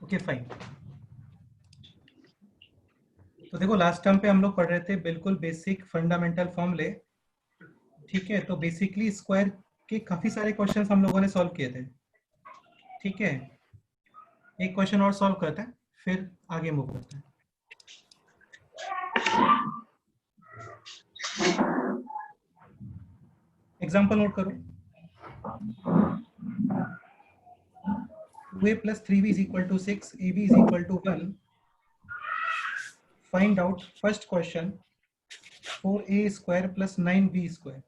Okay fine. तो देखो last time पे हम लोग पढ़ रहे थे बिल्कुल बेसिक फंडामेंटल फॉर्मूले। ठीक है, तो बेसिकली स्क्वायर के काफी सारे क्वेश्चंस हम लोगों ने सॉल्व किए थे। ठीक है, एक क्वेश्चन और सॉल्व करते हैं फिर आगे मूव करते हैं। एग्जाम्पल नोट करो। 2a plus 3b is equal to 6, ab is equal to 1. Find out first question 4a square plus 9b square.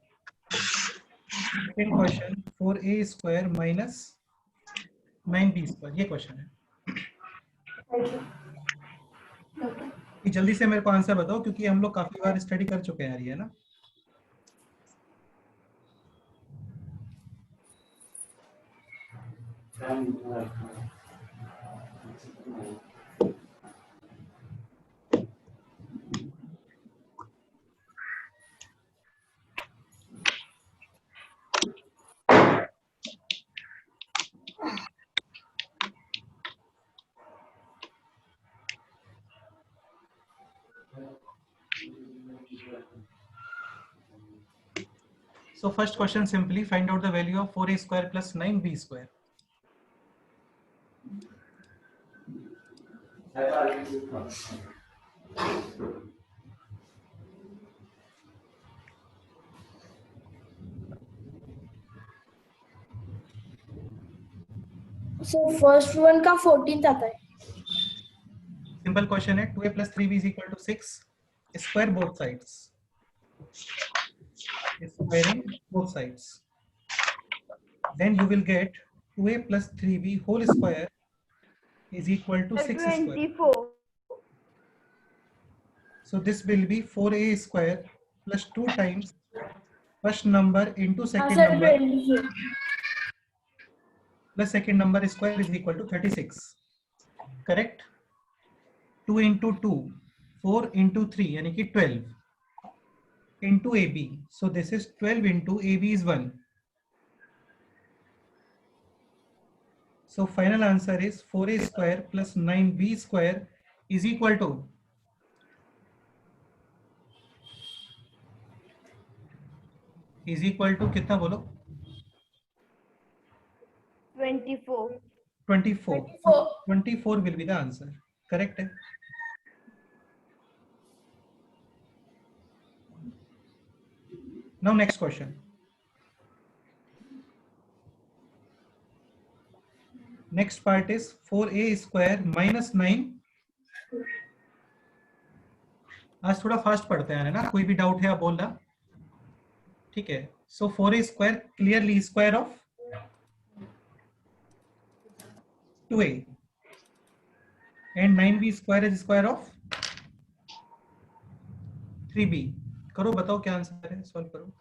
Second question 4a square minus 9b square. ये question है। कि जल्दी से मेरे को आंसर बताओ क्योंकि हम लोग काफी बार स्टडी कर चुके हैं यार, ये ना। So first question, simply find out the value of 4a square plus 9b square. So first one का 14 आता है। सिंपल क्वेश्चन है 2a plus 3b is equal to 6. Square both sides. Squaring both sides. Then you will get 2a plus 3b whole square is equal to 6 square. 24. So this will be 4a square plus 2 times first number into second number plus second number square is equal to 36. Correct? 2 into 2, 4 into 3 यानी कि 12 into AB. So this is 12 into AB is 1. So final answer is 4a square plus 9b square is equal to कितना बोलो? 24. 24. 24 will be the answer. Correct है? Now next question. Next part is 4a square minus 9. आज थोड़ा fast पढ़ते हैं ना, कोई भी डाउट है आप बोलना। ठीक है, so 4a square clearly square of 2a and 9b square is square of 3b. करो बताओ क्या आंसर है, सॉल्व करो।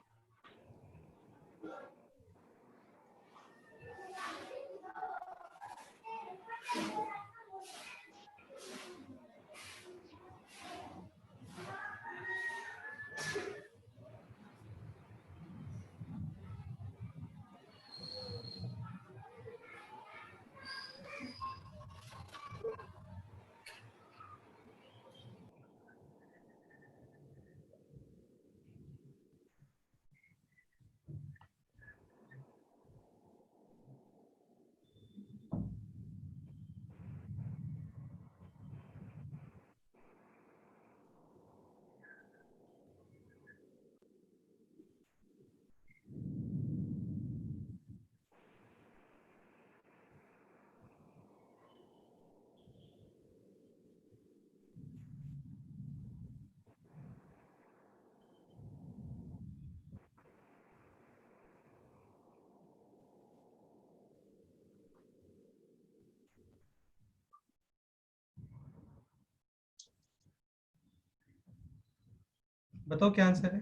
बताओ क्या आंसर है।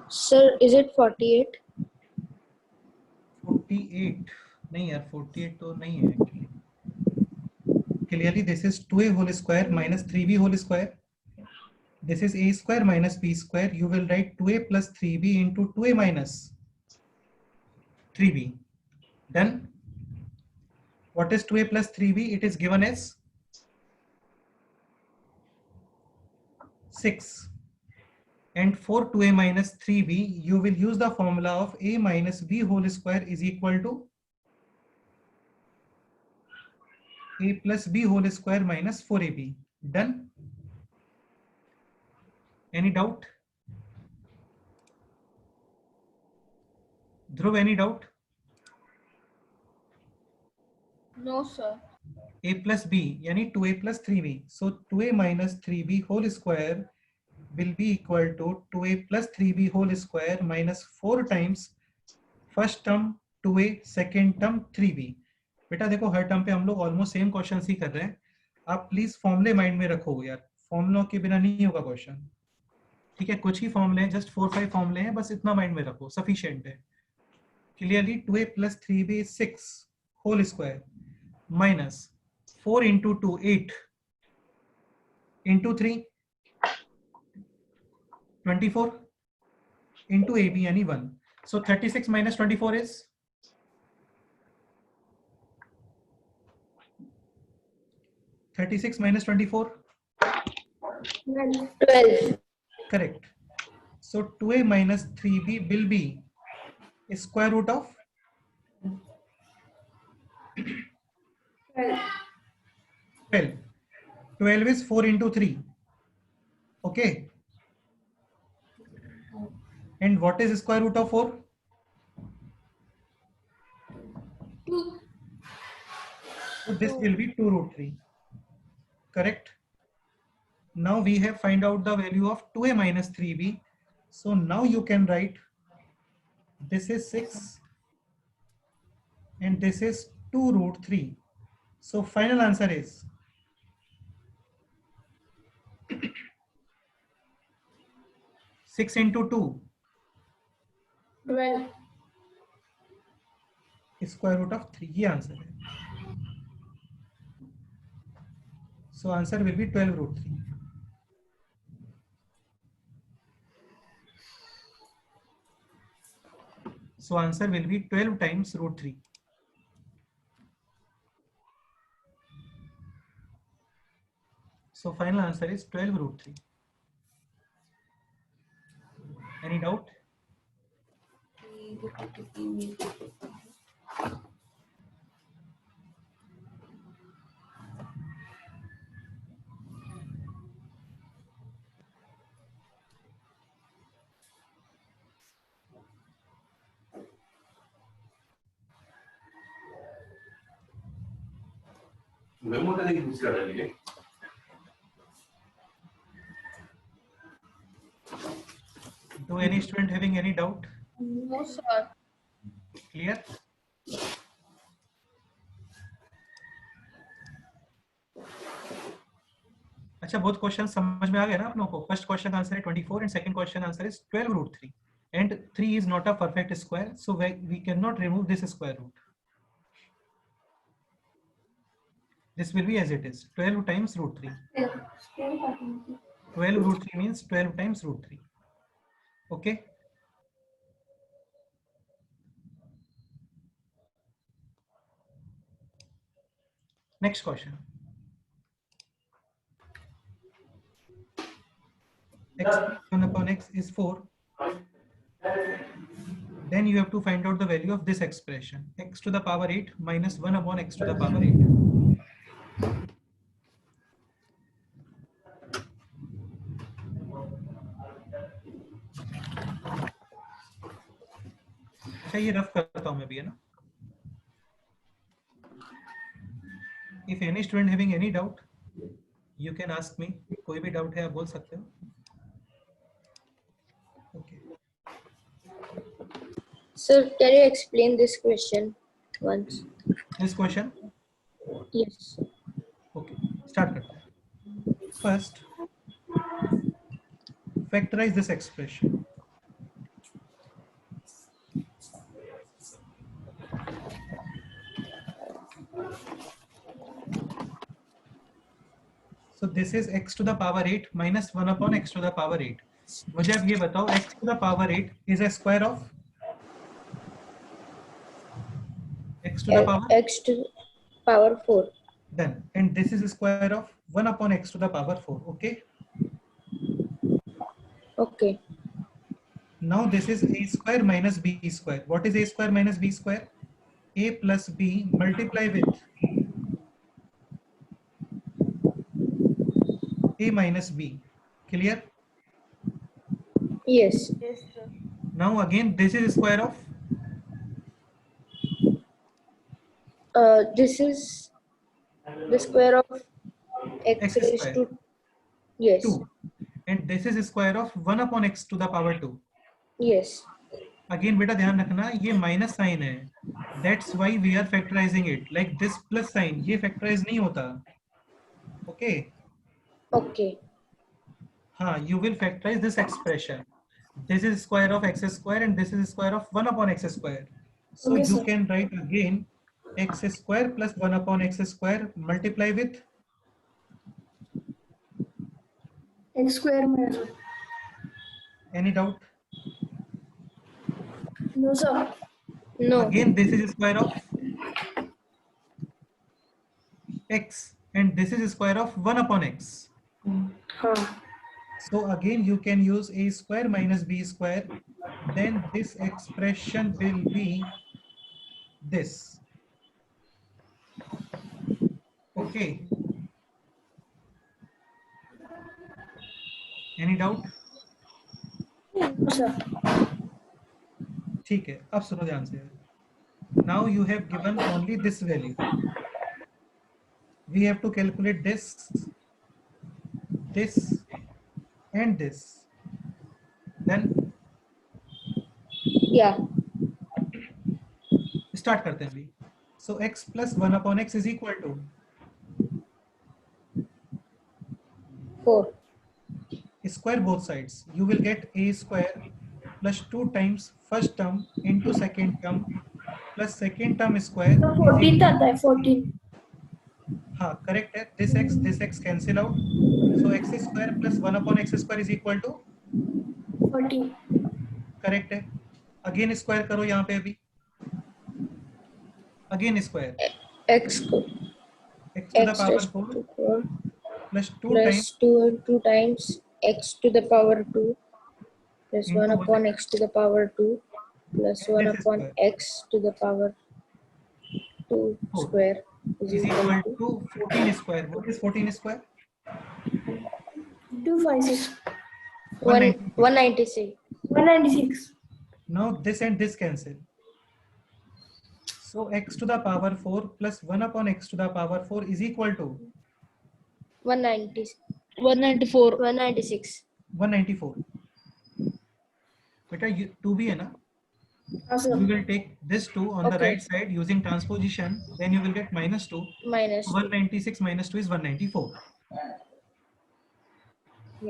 Sir, is it 48? 48 नहीं यार, 48 तो नहीं है actually. Clearly this is 2a whole square minus 3b whole square. This is a square minus b square. You will write 2a plus 3b into 2a minus 3b. Done. What is 2a plus 3b? It is given as 6. And for 2a minus 3b, you will use the formula of a minus b whole square is equal to a plus b whole square minus 4ab. Done. Any doubt? Dhruv, any doubt? No, sir. A plus b यानी 2a plus 3b. So 2a minus 3b whole square will be equal to 2a plus 3b whole square minus 4 times first term 2a, second term 3b. बेटा देखो हर term पे हम लोग almost same question ही कर रहे हैं. आप प्लीज फॉर्मूले माइंड में रखो यार, फॉर्मूलों के बिना नहीं होगा क्वेश्चन. ठीक है, कुछ ही फॉर्मूले हैं, जस्ट 4-5 फॉर्मूले हैं, बस इतना माइंड में रखो, सफिशिएंट है. Clearly 2a plus 3b is 6 whole square minus 4 into 2 8 into 3 24 into ab यानी 1. So 36 minus 24 is 36 minus 24. 12. Correct. So 2a minus 3b will be square root of 12. 12 is 4 into 3. Okay. And what is square root of 4? 2. So this will be 2 root 3. Correct. Now we have find out the value of 2a minus 3b. So now you can write this is 6 and this is 2 root 3. So final answer is 6 into 2 12. square root of 3. ये answer है. So answer will be 12 root 3. So answer will be 12 times root 3. So final answer is 12 root 3. Any doubt? Memo का नहीं use कर रहे हैं. Do any student having any doubt? No, sir. Clear? अच्छा, बहुत question समझ में आ गया ना आप लोगों को. फर्स्ट क्वेश्चन आंसर है 24 and second question answer is 12 root 3 and 3 is not a perfect square, so we cannot remove this square root. This will be as it is, 12 times root 3. 12 root 3 means 12 times root 3. Okay. Next question. X plus 1 upon x is 4. Then you have to find out the value of this expression, x to the power 8 minus 1 upon x to the power 8. अच्छा, ये rough करता हूं मैं भी, है ना. If any student having any doubt, you can ask me. कोई भी डाउट है आप बोल सकते हो. Okay. Sir, can you explain this question once? This question. Yes. Okay. Start करते हैं. First, factorize this expression. So this is x to the power 8 minus 1 upon x to the power 8. मुझे अब ये बताओ x to the power 8 is a square of x to the power X to the power 4. done, and this is a square of 1 upon x to the power 4. Okay, Okay. now this is a square minus b square. What is a square minus b square? A plus b multiply with a minus b. Clear? Yes. Yes, sir. Now again this is square of This is the square of x x raised square to, yes, 2, and this is square of 1 upon x to the power 2. yes. Again बेटा ध्यान रखना ये minus sign है, that's why we are factorising it like this plus sign, ये factorise नहीं होता. Okay, Okay. हाँ, you will factorise this expression. This is square of x square and this is square of 1 upon x square. So Okay, you sir. Can write again x square plus 1 upon x square multiply with X square minus 1. Any doubt? No, sir. No. Again this is square of x and this is square of 1 upon x. Huh. So again you can use a square minus b square, then this expression will be this. Okay, any doubt? No, sir. ठीक है, अब सुनो ध्यान से. Now you have given only this value. We have to calculate this, this and this. Then Yeah. start करते हैं अभी. So x plus 1 upon x is equal to 4. square both sides. You will get a square plus 2 times first term into second term plus second term square. तो 14 आता है 14. हाँ, correct है. This x cancel out. So x square plus 1 upon x square is equal to 14. correct है. Again square करो यहाँ पे अभी. Again square. X to X to the x power raised 4 to 4 plus 2 plus times 2 times x to the power 2 plus Into 1 one. upon x to the power 2 plus And 1 this upon square. x to the power 2 Four. square is is equal equal to to 14 square. What is 14 square? 256. 196. 196. Now this and this cancel. So x to the power 4 plus 1 upon x to the power 4 is equal to 190. 194. 196. 194. Beta, 2 भी है ना? Awesome. You will take this 2 on the Okay. right side using transposition, then you will get minus 2. Minus 2. 196 minus 2 is 194.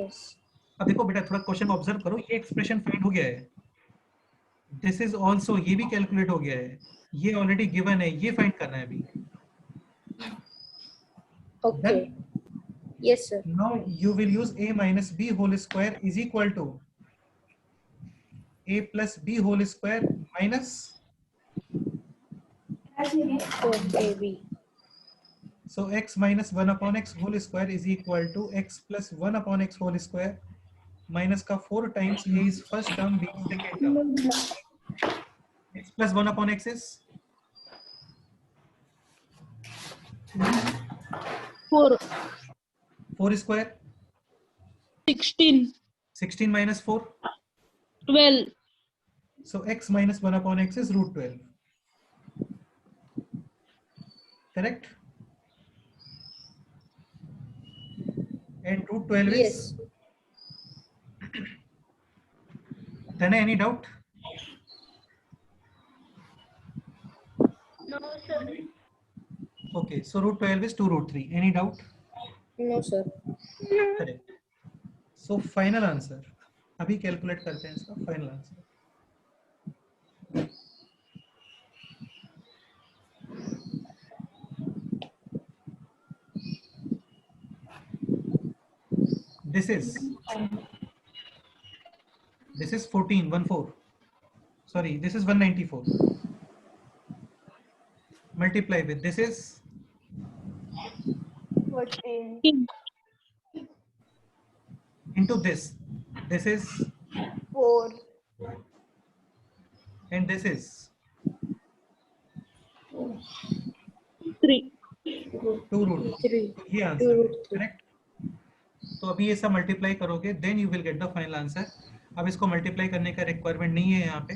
Yes. अब देखो बेटा थोड़ा question observe करो, ये expression find हो गया है. दिस इज ऑल्सो, ये भी कैलकुलेट हो गया है, ये ऑलरेडी गिवन है, ये फाइंड करना है अभी. Okay. Yes, sir. Now you will use a minus b whole square is equal to a plus b whole square minus 4ab. so x minus 1 upon x whole square is equal to x plus 1 upon x whole square minus का 4 times a is first term, b is second term. X plus 1 upon x is 4. 4 square. 16. 16 minus 4. 12. So x minus 1 upon x is root 12. Correct? And root 12 is? Yes. Then any doubt? No, sir. Okay, so root 12 is 2 root 3. Any doubt? No, sir. Correct. So final answer. अभी calculate करते हैं इसका final answer. this is 14, 14. Sorry, this is 194. Multiply with this is 14. into this. This is 4. and this is 3. 2 root 3. तो ये 2 answer root है 3. Correct. तो अभी ये सब मल्टीप्लाई करोगे then you will get the final answer. अब इसको मल्टीप्लाई करने का रिक्वायरमेंट नहीं है यहाँ पे,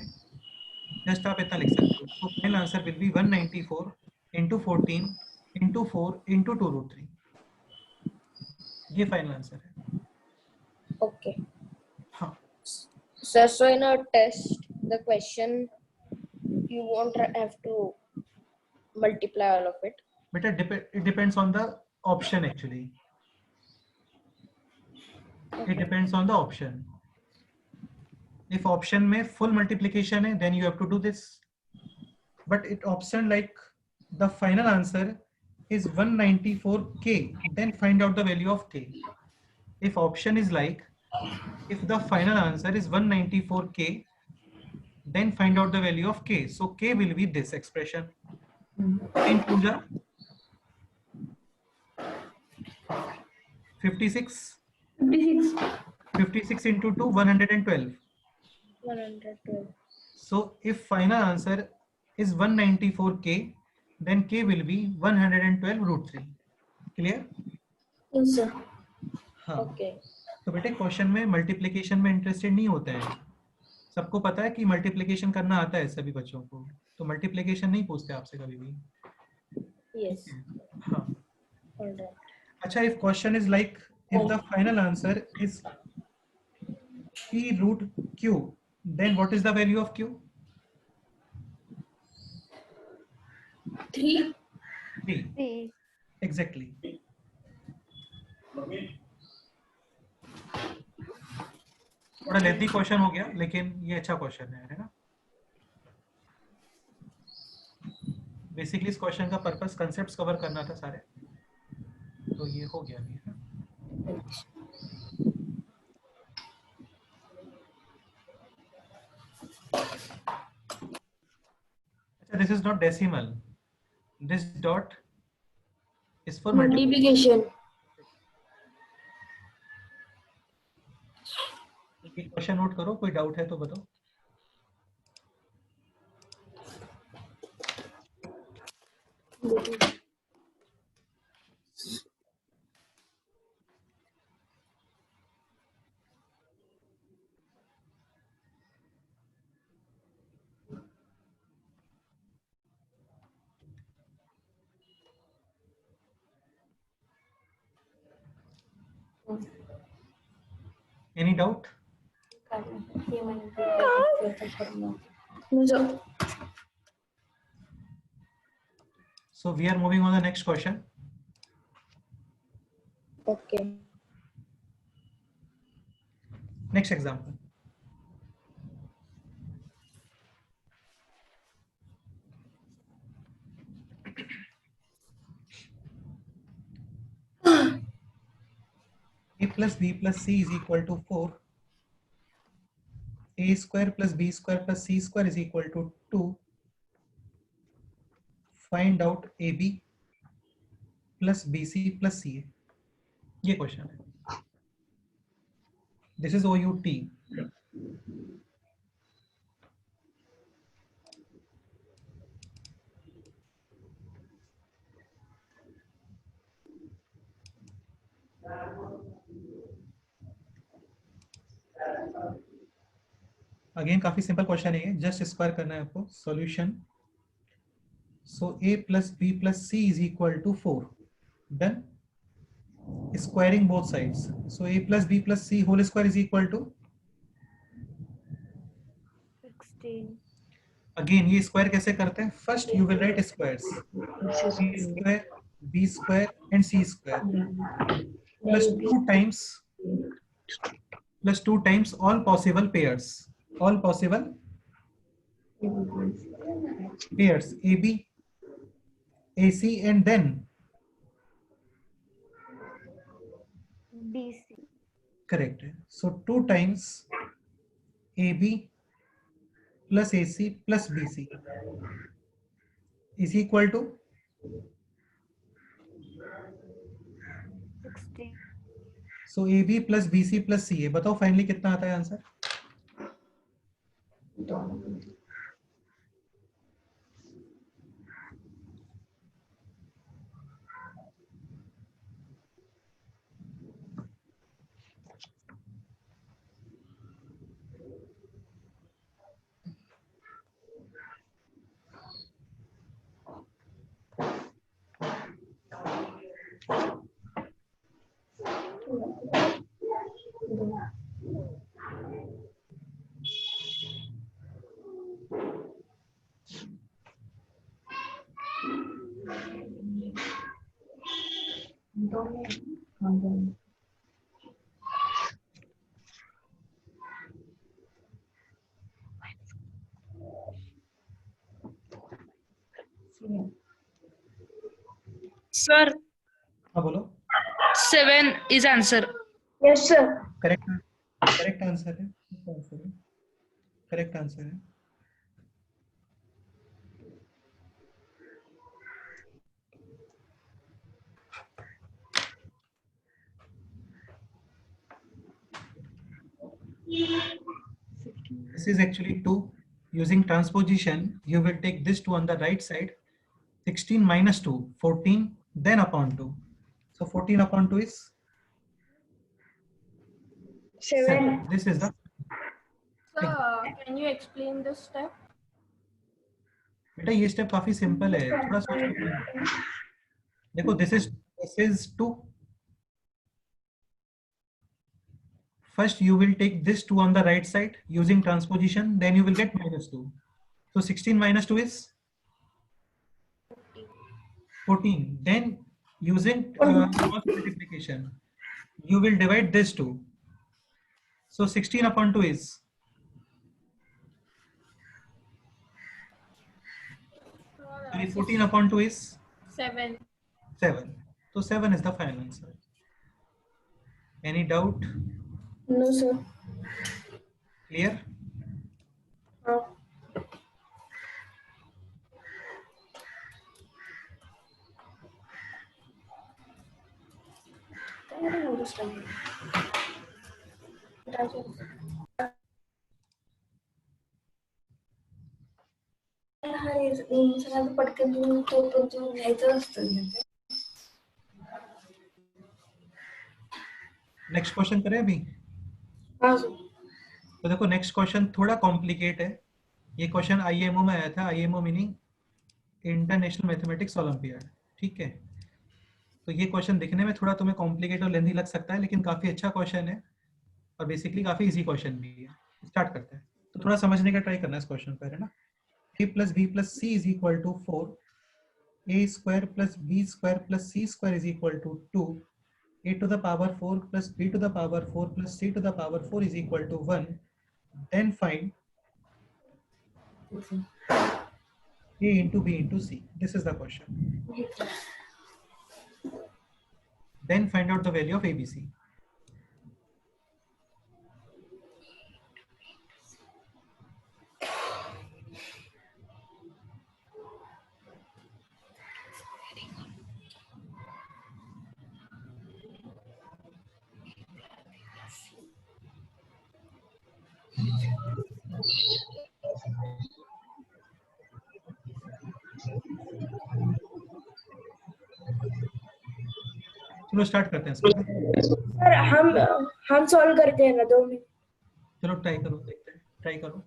जस्ट आप इतना लिख सकते हो. तो final answer will be 194 into 14 into 4 into 2 root 3. ये फाइनल आंसर है. Okay. हाँ Sir, so in our test, the question you won't have to multiply all of it. बेटा it depends on the option actually. It depends on the option. If option में full multiplication है, then you have to do this. But it option like the final answer is 194k, then find out the value of k. If option is like, if the final answer is 194k, then find out the value of k. So k will be this expression. In puja 56. 56. 56 into 2, 112. 112. So if final answer is 194k, then k will be 112 root 3. Clear? Yes, sir. हाँ. Okay. तो बेटे question में multiplication में interested नहीं होते हैं. सबको पता है कि मल्टीप्लिकेशन करना आता है सभी बच्चों को, तो मल्टीप्लिकेशन नहीं पूछते आपसे कभी भी. Yes. हाँ. All right. अच्छा, if question is like, if the final answer is p root q, then what is the value of q? 3. 3. Exactly. थोड़ा लेंथी क्वेश्चन हो गया, लेकिन ये अच्छा क्वेश्चन है ना. बेसिकली इस क्वेश्चन का पर्पस कंसेप्ट्स कवर करना था सारे, तो ये हो गया अभी. अच्छा, this is not decimal, this dot is for Multiplication. Question note करो, कोई डाउट है तो बताओ. Any doubt? No, sir. So we are moving on the next question. Okay. Next example. A plus B plus C is equal to 4. A square plus B square plus C square is equal to 2. Find out AB plus BC plus CA. ये question है. This is OUT. Again काफी simple question है ये, just square करना है आपको. Solution. So A plus B plus C is equal to 4. Then squaring both sides. So A plus B plus C whole square is equal to 16. Again ये square कैसे करते हैं? First you will write squares. A square, B square and C square plus 2 times all possible pairs. All possible pairs AB, AC and then BC. Correct है. सो 2 times AB plus AC plus BC is equal to 16. So AB plus BC plus CA. बताओ finally कितना आता है answer. Sir, हाँ बोलो. 7 is answer. Yes, sir. Correct correct answer है. Correct answer है. This is actually 2. Using transposition, you will take this 2 on the right side. 16 minus 2, 14, then upon 2. So 14 upon 2 is 7. This is the. Sir, can you explain this step? बेटा ये step काफी simple है, थोड़ा सोच के करो. देखो this is 2. First you will take this 2 on the right side using transposition, then you will get minus 2. So 16 minus 2 is 14. Then using cross multiplication, you will divide this 2. So 16 upon 2 is 14 upon 2 is 7. 7. So 7 is the final answer. Any doubt? No, sir. Clear? I don't understand. सगळ्यांना पटकन तो घ्यायचं असतं. Next question करें अभी. हाँ sir. तो देखो नेक्स्ट क्वेश्चन थोड़ा कॉम्प्लिकेट है. ये क्वेश्चन आईएमओ में आया था. IMO meaning international mathematics olympiad. ठीक है. तो ये क्वेश्चन दिखने में थोड़ा तुम्हें कॉम्प्लिकेट और लेंथी लग सकता है, लेकिन काफी अच्छा क्वेश्चन है और बेसिकली काफी इजी क्वेश्चन भी है. स्टार्ट करते हैं. तो थोड़ा समझने का ट्राई करना है इस क्वेश्चन पर, है ना. a plus b plus c is equal to 4. a square plus b square plus c square is equal to 2. a to the power 4 plus b to the power 4 plus c to the power 4 is equal to 1. Then find a into b into c. This is the question. Then find out the value of ABC. चलो start करते हैं इसको. Sir हम solve करते हैं ना 2 minute. चलो try करो, देखते हैं. ट्राई करो.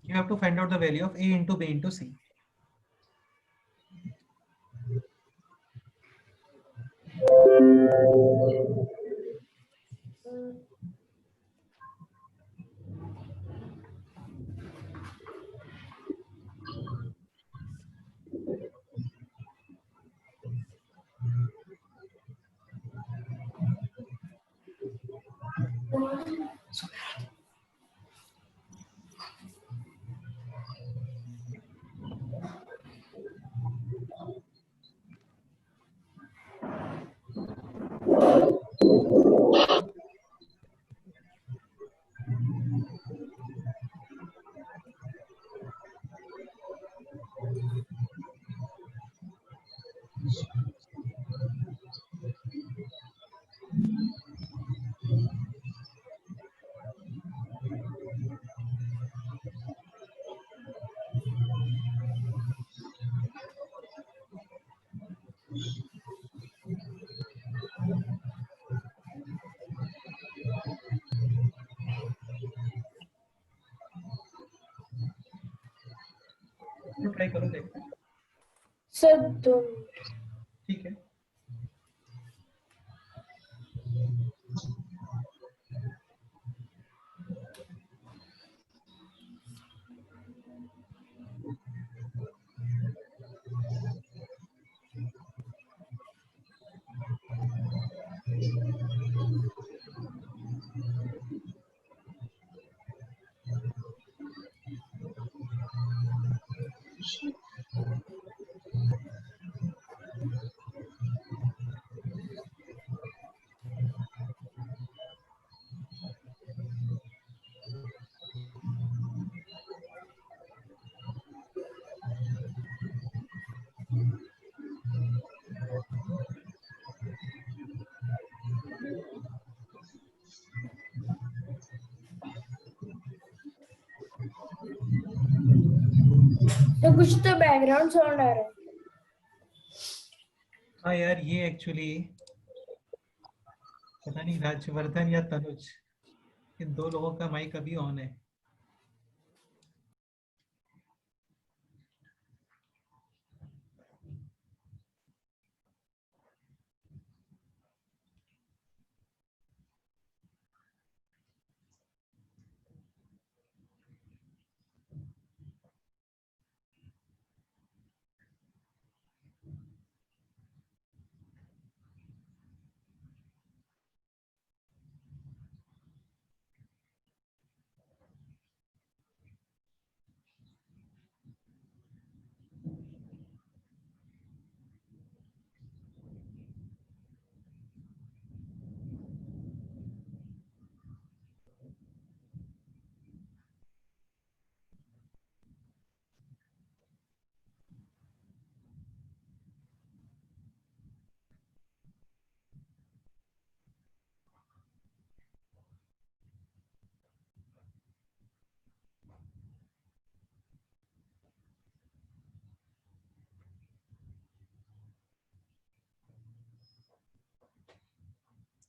You have to find out the value of a into b into c. तो ट्राई करो, देखते हैं। Sir 2 minute. ठीक है। तो कुछ तो बैकग्राउंड साउंड आ रहा है। हाँ यार, ये एक्चुअली पता नहीं राजवर्धन या तनुज, इन 2 लोगों का माइक अभी ऑन है।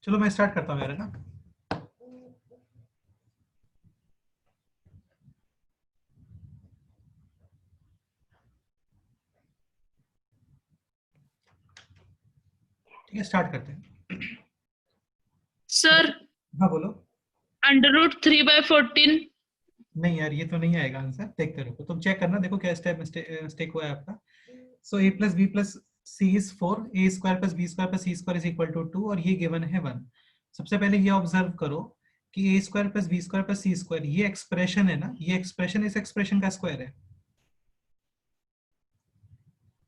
चलो मैं स्टार्ट करता हूँ यार, है ना। ठीक है, स्टार्ट करते हैं। सर हाँ बोलो। √3/14. नहीं यार, ये तो नहीं आएगा आंसर, देखते रहो, तुम चेक करना, देखो क्या स्टेप मिस्टेक हुआ है आपका। So a plus b plus c is 4, a square plus b square plus c square is equal to 2, और ये गिवन है 1। सबसे पहले ये ऑब्जर्व करो कि a square plus b square plus c square, ये एक्सप्रेशन है ना, ये एक्सप्रेशन इस एक्सप्रेशन का स्क्वायर है,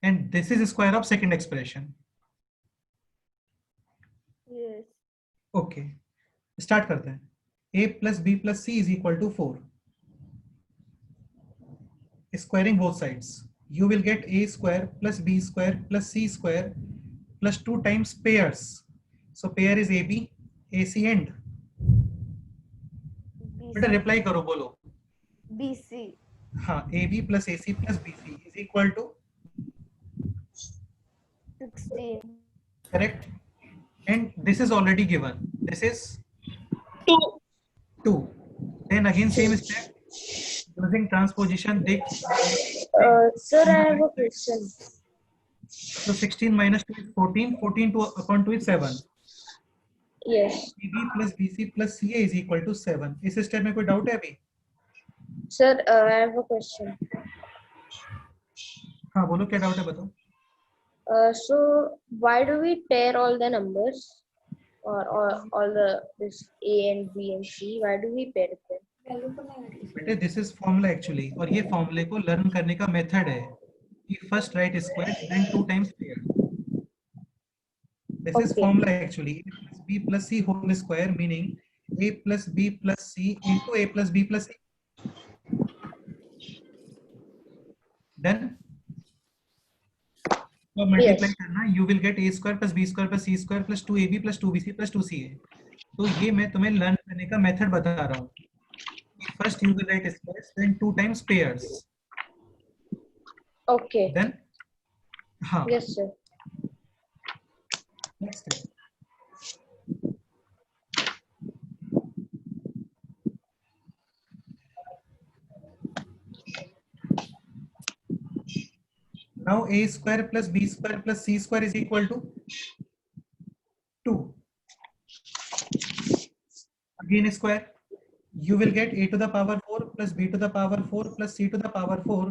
and this is square of second expression. Yes. Okay, start करते हैं। a plus b plus c is equal to 4, squaring both sides, you will get a square plus b square plus c square plus 2 times pairs. So pair is ab, ac and बेटा BC. Reply करो, बोलो। BC. हाँ, ab plus ac plus bc is equal to 16. correct, and this is already given, this is 2. 2. Then again same step, using transposition, they Sir, I have a question. so 16 minus 2 is 14, 14 to upon 2 is 7, Yes. ab plus bc plus ca is equal to 7. इस step में कोई doubt है अभी? Sir, I have a question. हाँ बोलो, क्या doubt है, बताओ। So why do we pair all the numbers, or all the this A and B and C? Why do we pair them? Value को नहीं आ रही। बेटे दिस इज फॉर्मूला एक्चुअली, और ये फॉर्मूले को लर्न करने का मेथड है कि first write square then 2 times pair. This is Okay. Formula actually, a plus b plus c whole square meaning a plus b plus c into a plus b plus c, then तो multiply करना, you will get a square plus b square plus c square plus 2ab plus 2bc plus 2ca। तो ये मैं तुम्हें learn करने का method बता रहा हूँ। First you will write squares then 2 times pairs, Okay. then हाँ Yes, sir. नेक्स्ट है। Now a square plus b square plus c square is equal to 2. Again square. You will get a to the power 4 plus b to the power 4 plus c to the power 4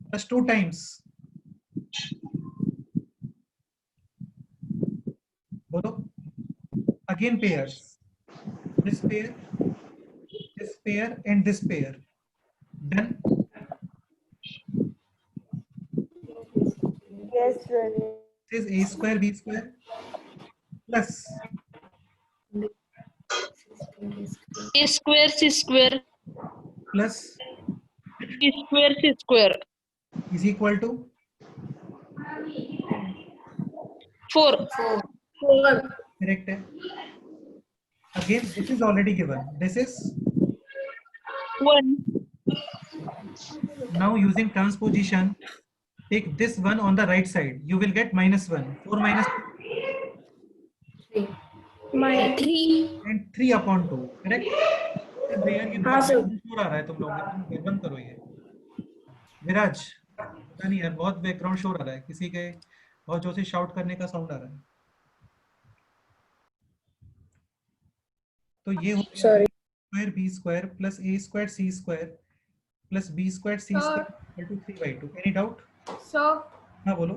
plus 2 times. Bolo. Again pairs. This pair, and this pair. Done. Yes, sir. This is a square b square plus A square C square plus C square C square is equal to 4. 4. correct. Again, this is already given. This is 1. now using transposition. Take this one on the right side. You will get -1. 4 minus 2 3. and 3 upon 2. Correct? भैया ये हाँ, sir. शोर आ रहा है तुम लोग ने, बंद करो ये। विराज, पता नहीं यार बहुत बैकग्राउंड शोर आ रहा है, किसी के बहुत जोर से शाउट करने का साउंड आ रहा है। तो ये हो गया Sorry. Square b square plus a square c square plus b square c square equal to 3/2। Any doubt? So, हाँ बोलो।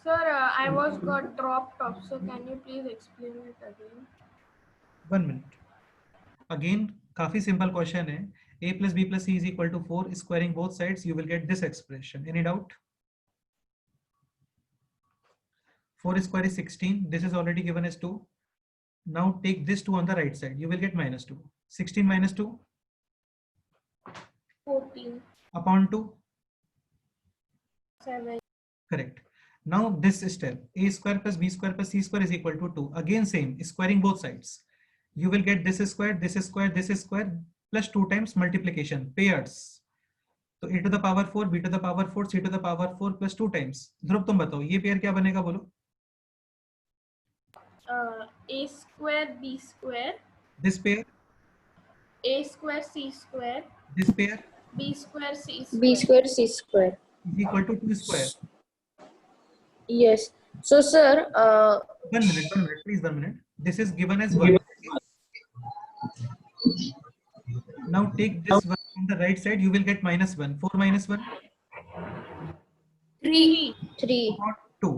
sir, I was got dropped off. So, can you please explain it again? 1 minute। Again काफी simple question है। a plus b plus c is equal to 4. Squaring both sides, you will get this expression. Any doubt? 4 square is 16. This is already given as 2. Now take this 2 on the right side. You will get -2. 16 minus 2 14, upon 2. 7. Correct. Now this step, a square plus b square plus c square is equal to 2. Again same, squaring both sides. You will get this square, this square, this square plus 2 times multiplication, pairs. So a to the power 4, b to the power 4, c to the power 4 plus 2 times. ध्रुव तुम बताओ ये pair क्या बनेगा बोलो? A square B square, This pair, A square C square, this pair B square C square. B square C square. is equal to 2 square. Yes. So, sir, 1 minute, please 1 minute. This is given as 1. Now take this one on the right side, you will get -1. 4 minus 1, 3. 3. not 2.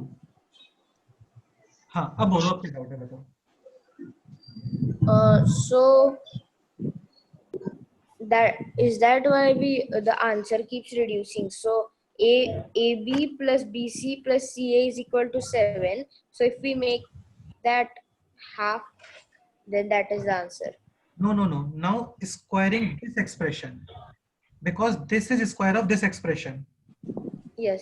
हाँ, अब बोलो अब क्या doubt है बताओ। So that why the answer keeps reducing. So AB plus BC plus CA is equal to 7. So if we make that half, then that is the answer. No. Now squaring this expression, because this is square of this expression. Yes.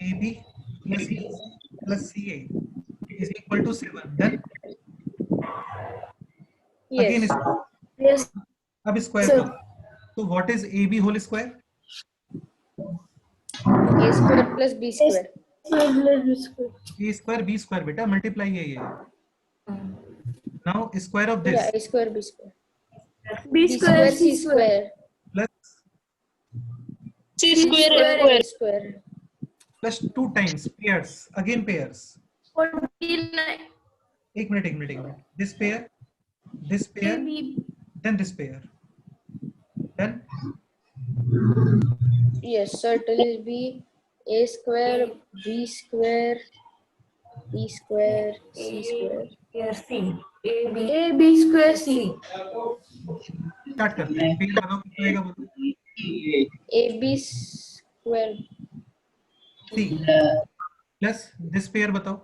AB plus C plus CA is equal to 7. Then again Yes. Yes. अब square Sir. करो। So what is AB whole square? A square plus B square. A square B square बेटा multiply है ये। Now square of this Yeah, A square B square. B B square C square. plus C square A A square. square. plus 2 times pairs. Again pairs. 49. एक minute. This pair, then this pair. Then Yes, so it will be A square B square B square C square. A B square C. Start करते हैं। Pair बताओ कितना आएगा बोलो। AB square C plus this pair बताओ।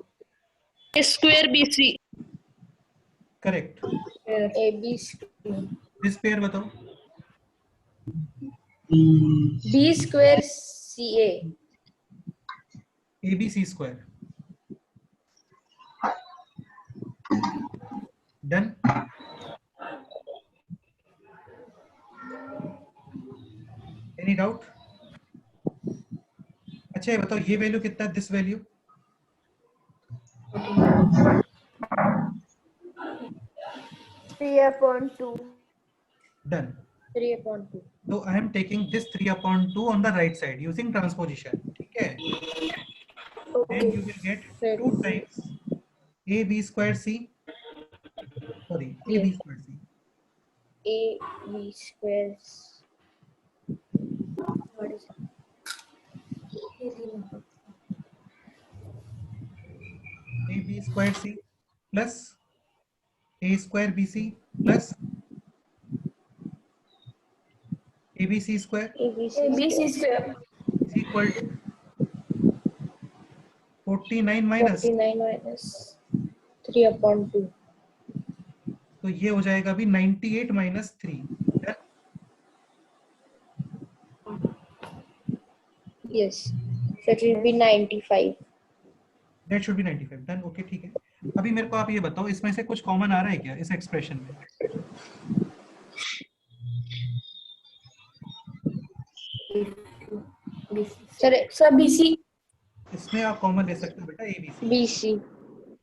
A square BC. Correct. AB square This pair बताओ। B square CA. ABC square. Done. Any doubt? अच्छा ये बताओ ये वैल्यू कितना है? This value 3/2. Done. 3/2. So I am taking this 3/2 on the right side using transposition. Okay. Then you will get 2 times AB squared C. Sorry, AB Yes. squared C. AB square. What is AB squared C plus A square BC plus ABC square ABC square. is equal to 49 minus, 49 minus 3/2. तो ये हो जाएगा अभी 98 minus 3. Yes. So it will be 95. That should be 95. Done. Okay, ठीक है. अभी मेरे को आप ये बताओ, इसमें से कुछ कॉमन आ रहा है क्या इस एक्सप्रेशन में? Sir, BC. इसमें आप कॉमन ले सकते हो बेटा ABC. BC.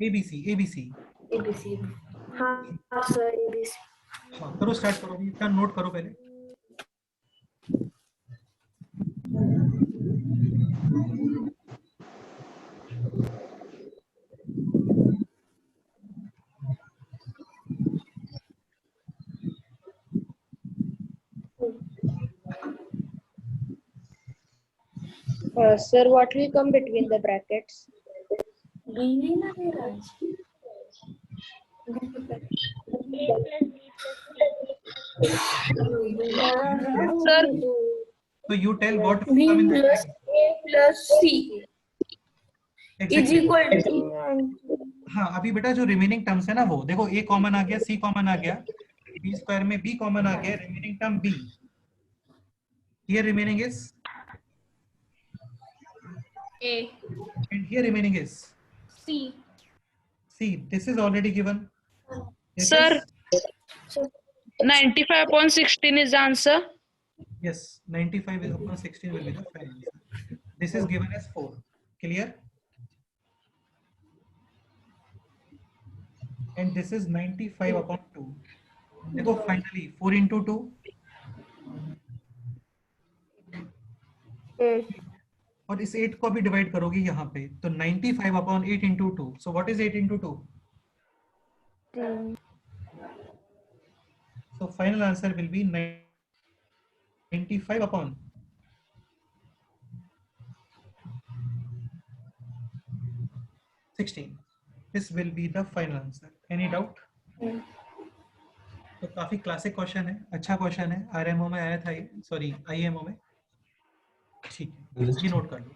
ABC, ABC. ABC. हाँ सर ABC. हाँ, करो, स्टार्ट करो. अभी इतना नोट करो पहले. Sir, what will come between the brackets? B ना मेरा. Sir, So you tell what will B come in the plus bracket. A plus C is Exactly. equal to. हाँ, अभी बेटा जो रिमेनिंग टर्म्स है ना, वो देखो, A कॉमन आ गया, C कॉमन आ गया, B स्क्वायर में B कॉमन आ गया, remaining term B. Here remaining is A. and here remaining is C. C. This is already given. This Sir. is, 95/16 is the answer. yes, 95/16 will be the final answer. This is given as 4. Clear? And this is 95/2. देखो finally 4 into 2. और इस 8 को भी divide करोगे यहाँ पे, तो 95/8 into 2. So what is 8 into 2? So final answer will be 95/16. This will be the final answer. Any doubt? तो काफी क्लासिक क्वेश्चन है, अच्छा क्वेश्चन है, आरएमओ में आया था ये, सॉरी आईएमओ में. ठीक है, ये नोट कर लो.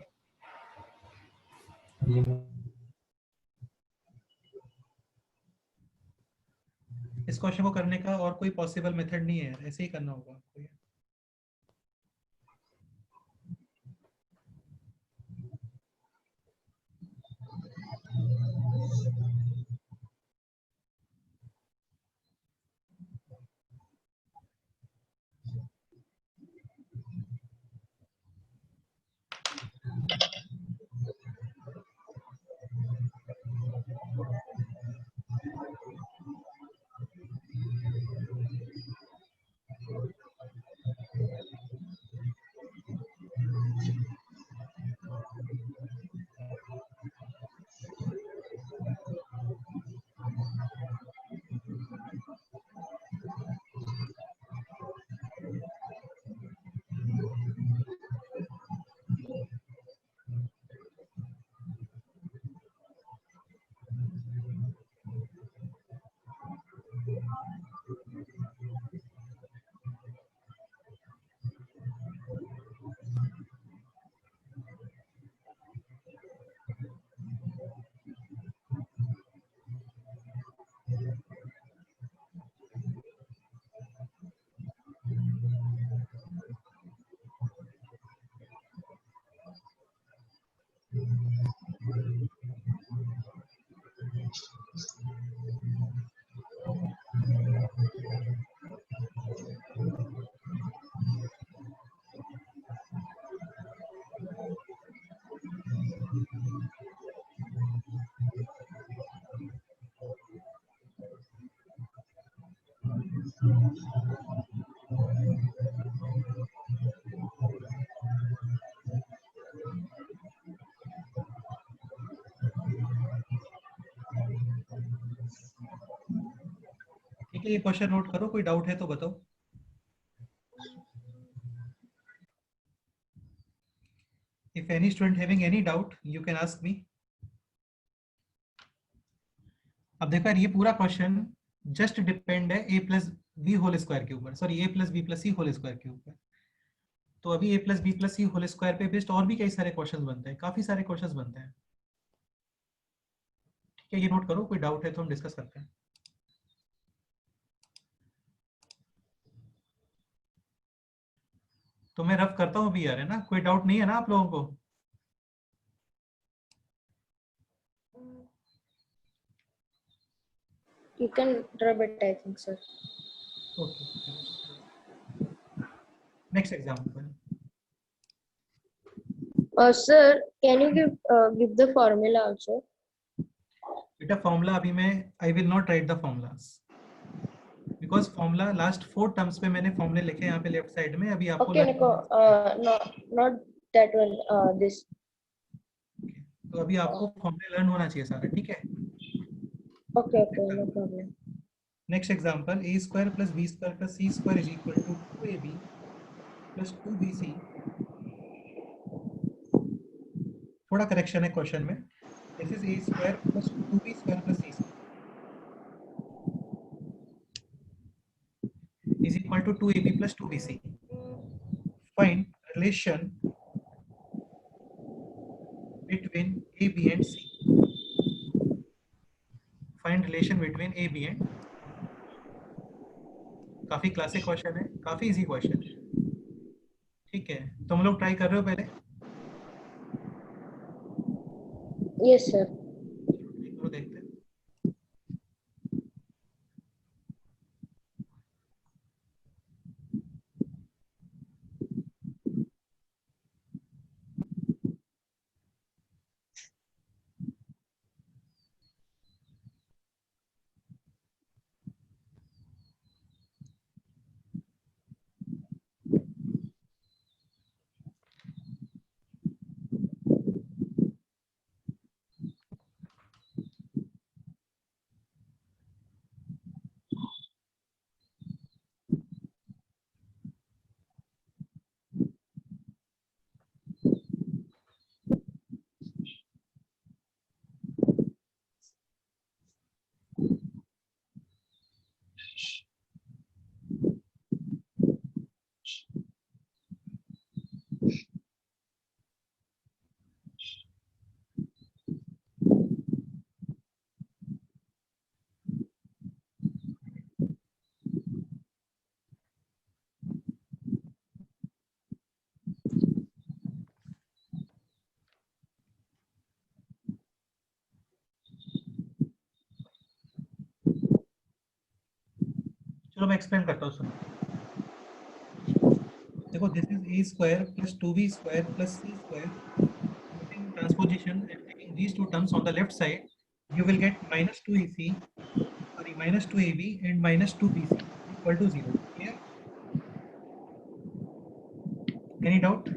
इस क्वेश्चन को करने का और कोई पॉसिबल मेथड नहीं है, ऐसे ही करना होगा आपको. ठीक है, ये क्वेश्चन नोट करो, कोई डाउट है तो बताओ। If any student having any doubt, you can ask me. अब देखो यार, ये पूरा क्वेश्चन जस्ट डिपेंड है ए प्लस बी होल स्क्वायर के ऊपर, सॉरी ए प्लस बी प्लस सी होल स्क्वायर के ऊपर। तो अभी ए प्लस बी प्लस सी होल स्क्वायर पे बेस्ड और भी कई सारे क्वेश्चंस बनते हैं, काफी सारे क्वेश्चंस बनते हैं। ठीक है, ये नोट करो, कोई डाउट है तो हम डिस्कस करते हैं। तो मैं रफ करता हूँ अभी यार, है ना, कोई डाउट नहीं है ना आप लोगों को? You can rub it, I think, sir. Okay, next example. Sir, can you give the formula also? बेटा फॉर्मूला अभी मैं I will not right the formulas, because formula last 4 terms पे मैंने फॉर्मूले लिखे यहाँ पे लेफ्ट साइड में। अभी आपको Okay, Nico, not that one. This. तो अभी आपको फॉर्मूले लर्न होना चाहिए सारा, ठीक है? Okay, no problem. Next example, a square plus b square plus c square is equal to 2ab plus 2bc। थोड़ा करेक्शन है क्वेश्चन में, this is a square plus 2b square plus c square is equal to 2ab plus 2bc। Find relation between a b and c। Find relation between a b and, काफी classic question है, काफी easy question है। ठीक है, तुम लोग try कर रहे हो पहले? Yes, sir. चलो देखते हैं। चलो मैं एक्सप्लेन करता हूँ, सुनो। देखो, this is a square plus 2b square plus c square, putting transposition and taking these two terms on the left side, you will get minus 2ac, sorry, minus 2ab and minus 2bc equal to 0. Clear? Any doubt?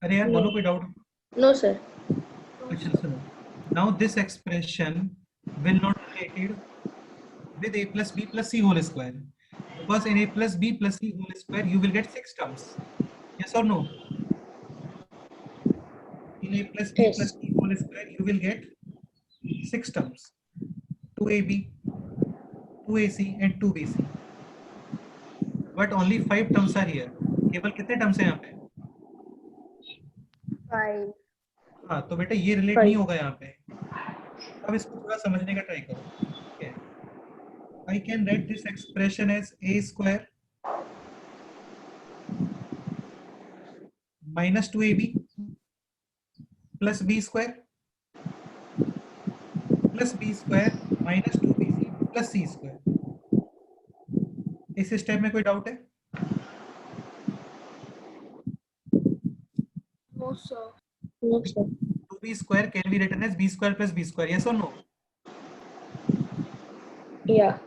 अरे यार बोलो, कोई doubt? No, sir. अच्छा सुनो, now this expression will not related with a plus b plus c whole square, because in a plus b plus c whole square you will get 6 terms. Yes or no? In a plus b Yes. plus c whole square you will get 6 terms, 2ab, 2ac and 2bc, but only 5 terms are here. केवल कितने terms हैं यहाँ पे? 5. हाँ, तो बेटा ये relate नहीं होगा यहाँ पे। अब इसको थोड़ा समझने का ट्राई करो। ठीक है, I can write this expression as a square minus 2ab plus b square plus b square minus 2bc plus c square। इस स्टेप में कोई डाउट है? No, sir. No, sir. 2b square can be written as b square plus b square, yes or no? Yeah.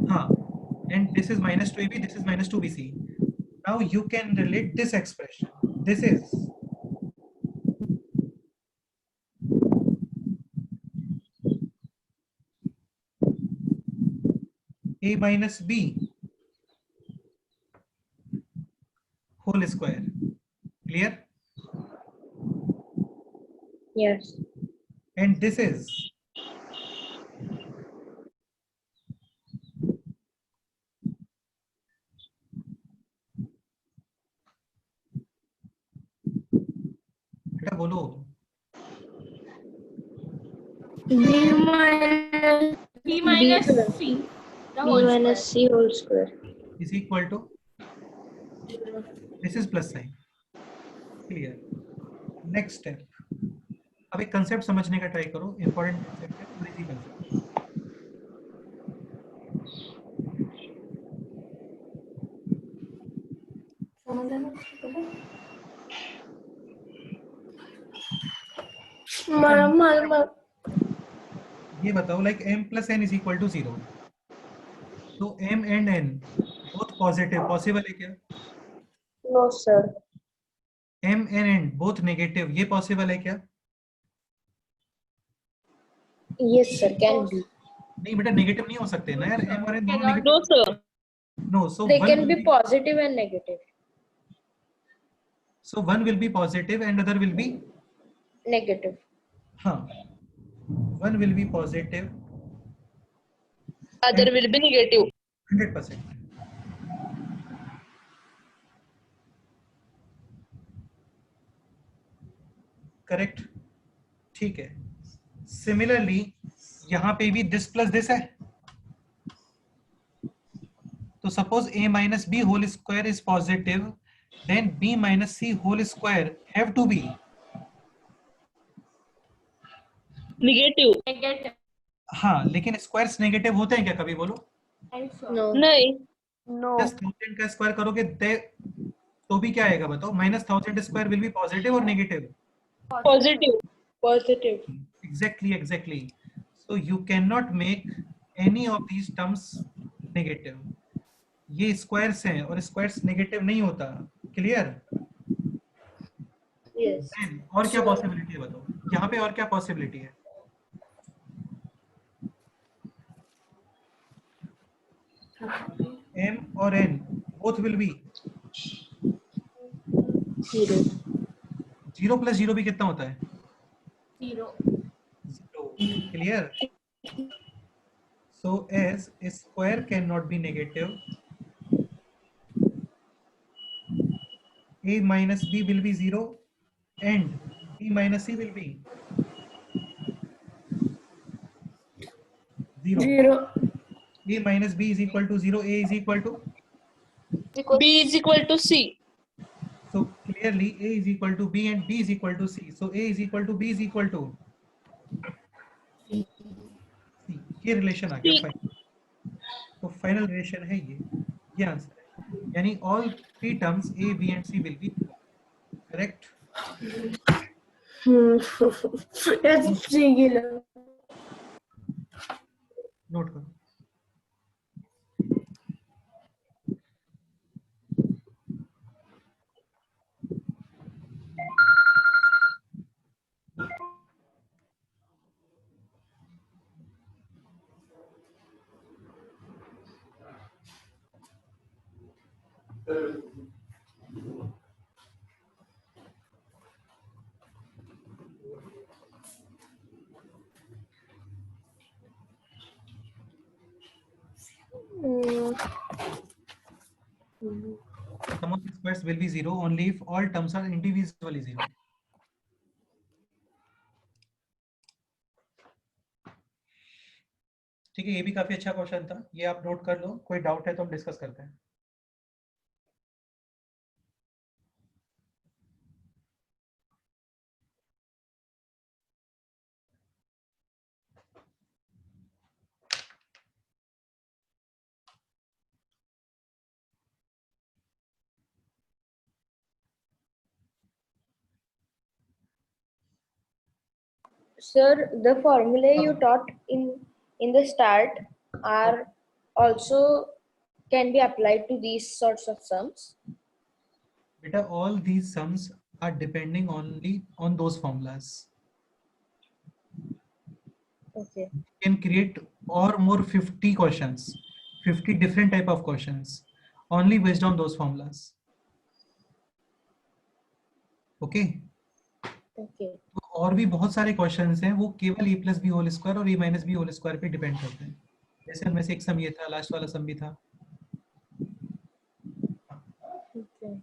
हाँ, and this is minus 2ab, this is minus 2bc. Now you can relate this expression. This is a minus b whole square. Clear? Yes. And this is बेटा बोलो B minus B minus C. The B whole minus square. C whole square. is equal to this is plus sign. Clear? Next step. अब एक concept समझने का try करो. Important concept है, थोड़ी सी concept. ये बताओ like m plus n is equal to 0. तो m and n both positive possible है क्या? No, sir. m and n both negative ये पॉसिबल है क्या? Yes, sir. Can be. नहीं बेटा नेगेटिव नहीं हो सकते ना यार. m और n दोनों Cannot. Negative. No, sir. No, so They one can will be positive and negative. So one will be positive and other will be Negative. हाँ. One will be positive Other will be negative. 100%. Correct. ठीक है. Similarly यहाँ पे भी this plus this है. तो suppose a minus b whole square is positive, then b minus c whole square have to be. Negative. Negative. हाँ, लेकिन squares negative होते हैं क्या कभी बोलो? I saw. No. नहीं. No. 1000 का स्क्वायर करोगे तो भी क्या आएगा बताओ? -1000 स्क्वायर विल बी पॉजिटिव और negative? Positive. Positive. Exactly. So you cannot make any of these terms negative. ये स्क्वायर्स हैं और स्क्वायर्स नेगेटिव नहीं होता. क्लियर? Yes. और क्या पॉसिबिलिटी है बताओ? यहाँ पे और क्या पॉसिबिलिटी है? m और n both will be 0. 0 plus 0 भी कितना होता है? 0. 0. Clear? So as a square cannot be negative, a minus b will be 0 and b minus c will be 0. A minus b is equal to 0, a is equal to, B is equal to C. so clearly a is equal to b and b is equal to c. So a is equal to b is equal to c. ये relation आ गया final. तो final relation है ये answer है. यानी all three terms a b and c will be correct. It's singular. Note करो. Sum of squares will be 0 only if all terms are indivisibly 0. ठीक है, ये भी काफी अच्छा क्वेश्चन था. ये आप नोट कर लो. कोई डाउट है तो हम डिस्कस करते हैं. Sir, the formulae you taught in the start are also can be applied to these sorts of sums. Beta, all these sums are depending only on those formulas. Okay. You can create or more 50 questions. 50 different type of questions only based on those formulas. Okay. Okay. और भी बहुत सारे questions हैं, वो केवल a plus b whole square और a minus b whole square पे depend करते हैं. जैसे उनमें से एक सम ये था, लास्ट वाला सम भी था. Okay.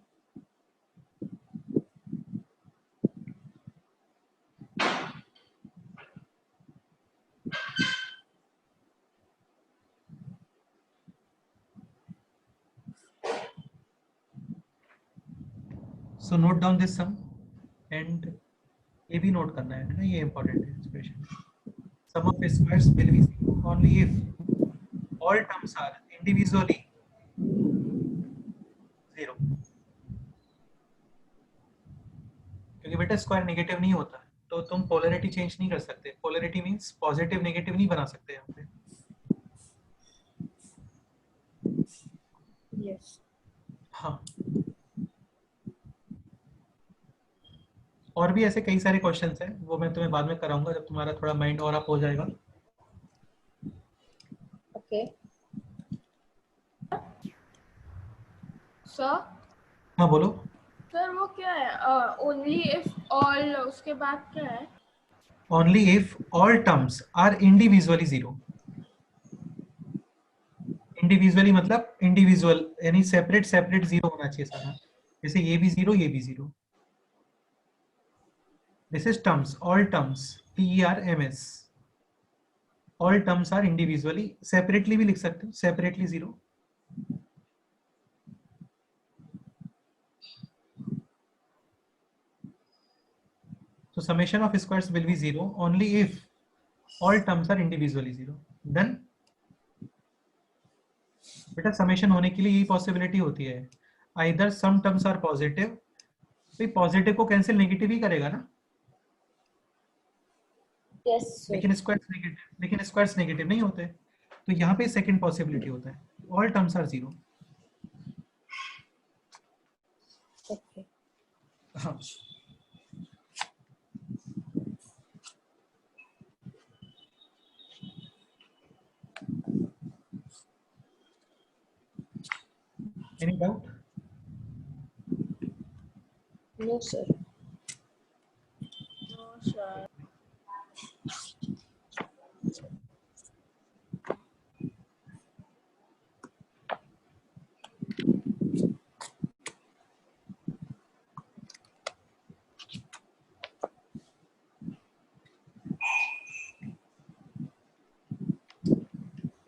So note down this sum and ये भी नोट करना है ना, ये इंपॉर्टेंट है expression. Sum of squares will be zero only if all terms are individually zero. क्योंकि बेटा स्क्वायर नेगेटिव नहीं होता, तो तुम पोलैरिटी चेंज नहीं कर सकते. पोलैरिटी मींस पॉजिटिव नेगेटिव नहीं बना सकते यहाँ पे. Yes. हाँ. और भी ऐसे कई सारे क्वेश्चंस हैं, वो मैं तुम्हें बाद में कराऊंगा जब तुम्हारा थोड़ा माइंड और अप हो जाएगा. Okay. सर हाँ बोलो. सर वो क्या है ओनली इफ ऑल उसके बाद क्या है? Only if all terms are individually zero. Individually मतलब इंडिविजुअल यानी सेपरेट सेपरेट जीरो होना चाहिए सारा. जैसे ये भी जीरो, ये भी zero. This is terms, all terms, TERMS. All terms are individually, separately भी लिख सकते हो, separately zero. So summation of squares will be zero only if all terms are individually zero. Then बेटा समेशन होने के लिए यही पॉसिबिलिटी होती है, either some terms are positive, तो पॉजिटिव को कैंसिल नेगेटिव ही करेगा ना. Yes, sir. लेकिन स्क्वायर्स नेगेटिव नहीं होते, तो यहाँ पे सेकंड पॉसिबिलिटी होता है, all terms are zero. Okay. हाँ. Any doubt? No, sir. No sir.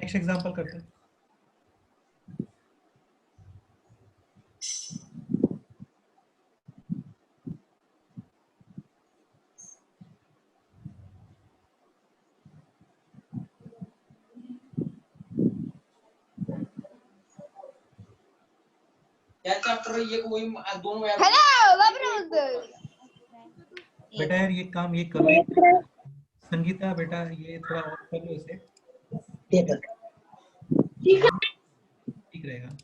Next example करते हैं. बेटा यार ये काम ये करो, संगीता बेटा ये थोड़ा और कर लो इसे, ठीक रहेगा.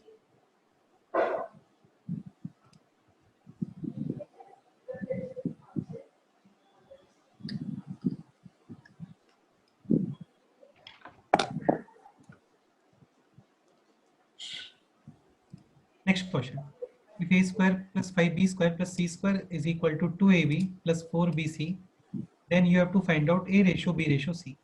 Next question. If a square plus 5b square plus c square is equal to 2ab plus 4bc, then you have to find out a ratio b ratio c.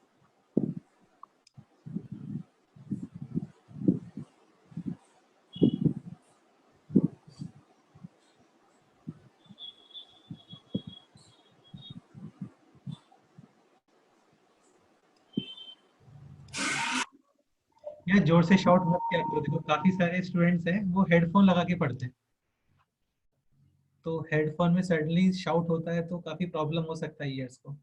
यार जोर से शाउट मत किया करो, देखो काफी सारे स्टूडेंट्स हैं वो हेडफोन लगा के पढ़ते हैं, तो हेडफोन में सडनली शाउट होता है तो काफी प्रॉब्लम हो सकता है ईयर्स को.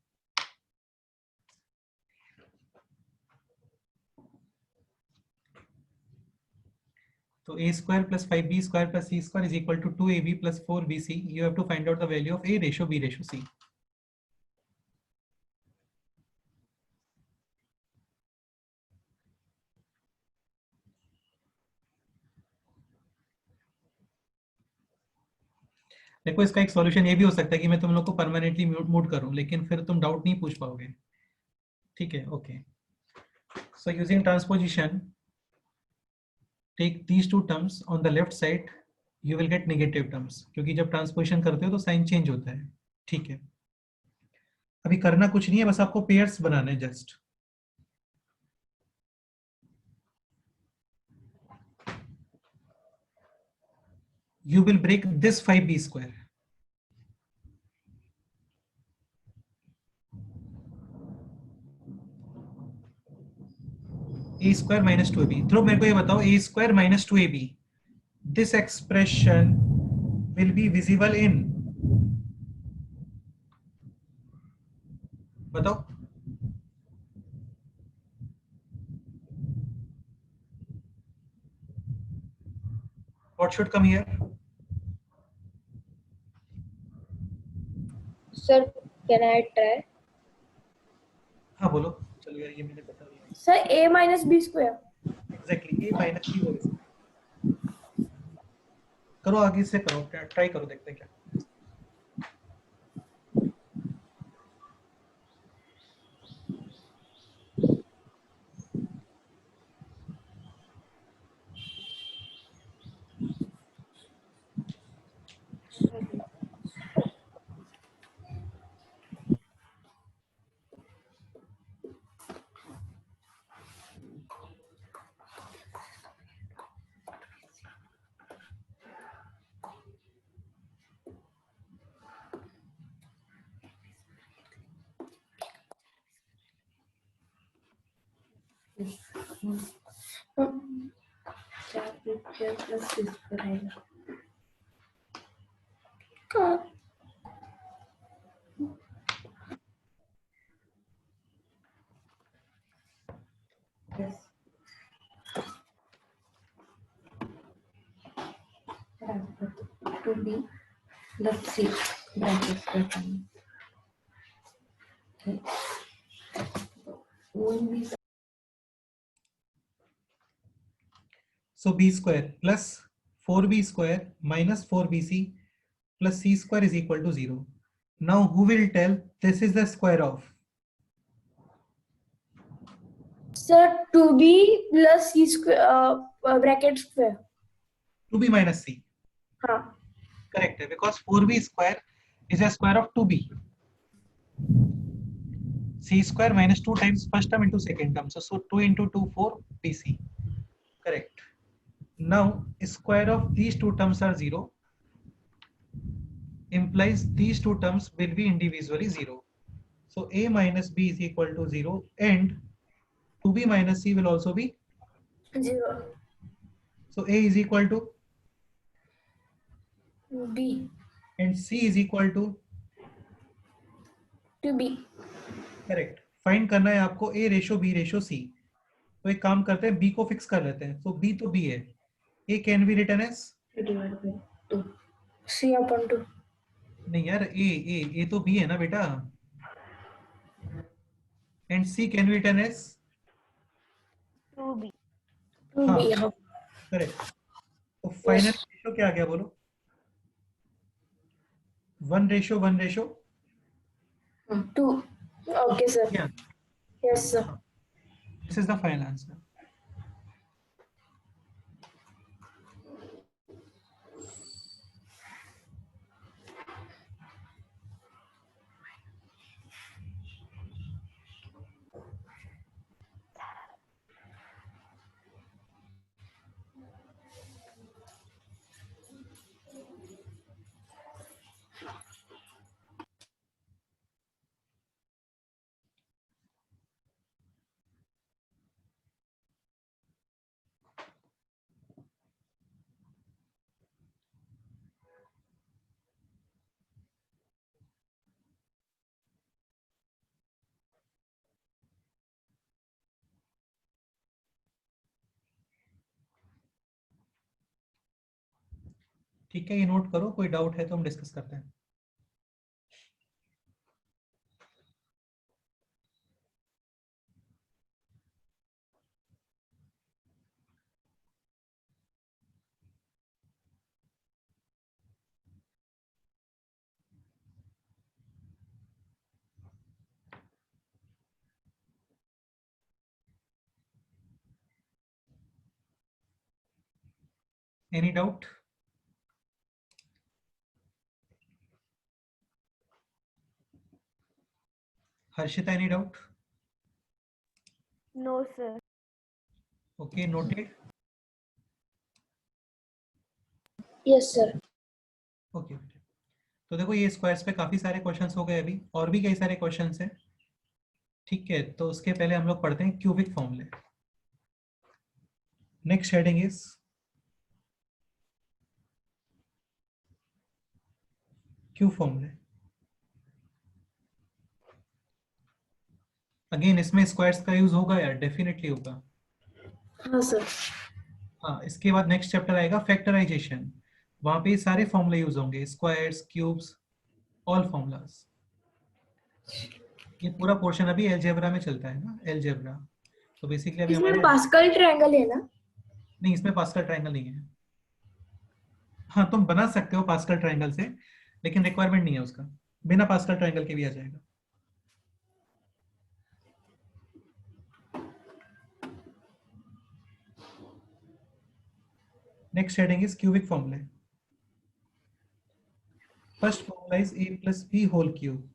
तो a square plus 5b square plus c square is equal to 2ab plus 4bc. You have to find out the value of a ratio b ratio c. देखो इसका एक सॉल्यूशन ये भी हो सकता है कि मैं तुम लोग को परमानेंटली म्यूट करूं, लेकिन फिर तुम डाउट नहीं पूछ पाओगे. ठीक है, okay. So using transposition take these two terms on the left side, you will get negative terms, क्योंकि जब ट्रांसपोजिशन करते हो तो साइन चेंज होता है. ठीक है, अभी करना कुछ नहीं है, बस आपको पेयर्स बनाने हैं just. You will break this 5b square. A square minus 2ab. ध्रुव मेरे को ये बताओ, a square minus 2ab, this expression will be visible in, बताओ. What should come here? Sir, can I try? हाँ बोलो, चलो यार ये मैंने बता दिया. Sir, a minus b square. Exactly, a minus b whole square. करो आगे से करो, ट्राई करो, देखते हैं क्या. To be, let's see, brackets open. Okay. When we So b square plus 4b square minus 4bc plus c square is equal to 0. Now who will tell this is the square of? Sir, 2b plus c square bracket square. 2b minus c. हाँ. Correct है, because 4b square is a square of 2b. C square minus 2 times first term into second term. So 2 into 2, 4 bc. Correct. Now square of these two terms are 0. Implies these two terms will be individually 0. So a minus b is equal to 0 and 2b minus c will also be 0. So a is equal to b and c is equal to 2b. Correct. Find करना है आपको a ratio b ratio c. तो एक काम करते हैं, b को fix कर लेते हैं. तो b तो b है. a can be written as, divided by 2. c upon 2. नहीं यार, a तो b है ना बेटा. And c can be written as 2b. 2b. हाँ. करेक्ट. तो फाइनल रेशो क्या आ गया बोलो? 1 ratio 1 ratio 2. Okay, sir. yeah. Yes, sir. This is the final answer. ठीक है, ये नोट करो, कोई डाउट है तो हम डिस्कस करते हैं. Any doubt? Harshita, any doubt? No, sir. Okay, noted. Yes, sir. Okay, तो देखो ये स्क्वायर्स पे काफी सारे क्वेश्चंस हो गए, अभी और भी कई सारे क्वेश्चंस हैं. ठीक है, तो उसके पहले हम लोग पढ़ते हैं क्यूबिक फॉर्मूले. नेक्स्ट हेडिंग इज क्यूब फॉर्मूले. अगेन इसमें स्क्वायर्स का यूज होगा यार, डेफिनेटली होगा. हाँ सर. हाँ, इसके बाद नेक्स्ट चैप्टर आएगा फैक्टराइजेशन. वहां पे सारे फॉर्मूले यूज होंगे, स्क्वायर्स, क्यूब्स, ऑल फॉर्मूलाज. ये पूरा पोर्शन अभी अलजेब्रा में चलता है ना, अलजेब्रा. तो बेसिकली अभी इसमें हमारे पास्कल ट्रायंगल है ना? नहीं, इसमें पास्कल ट्रायंगल नहीं है. हाँ, तुम बना सकते हो पास्कल ट्रायंगल से, लेकिन रिक्वायरमेंट नहीं है उसका. बिना पास्कल ट्रायंगल के भी आ जाएगा. Next heading is cubic formulae. First formula is a plus b whole cube.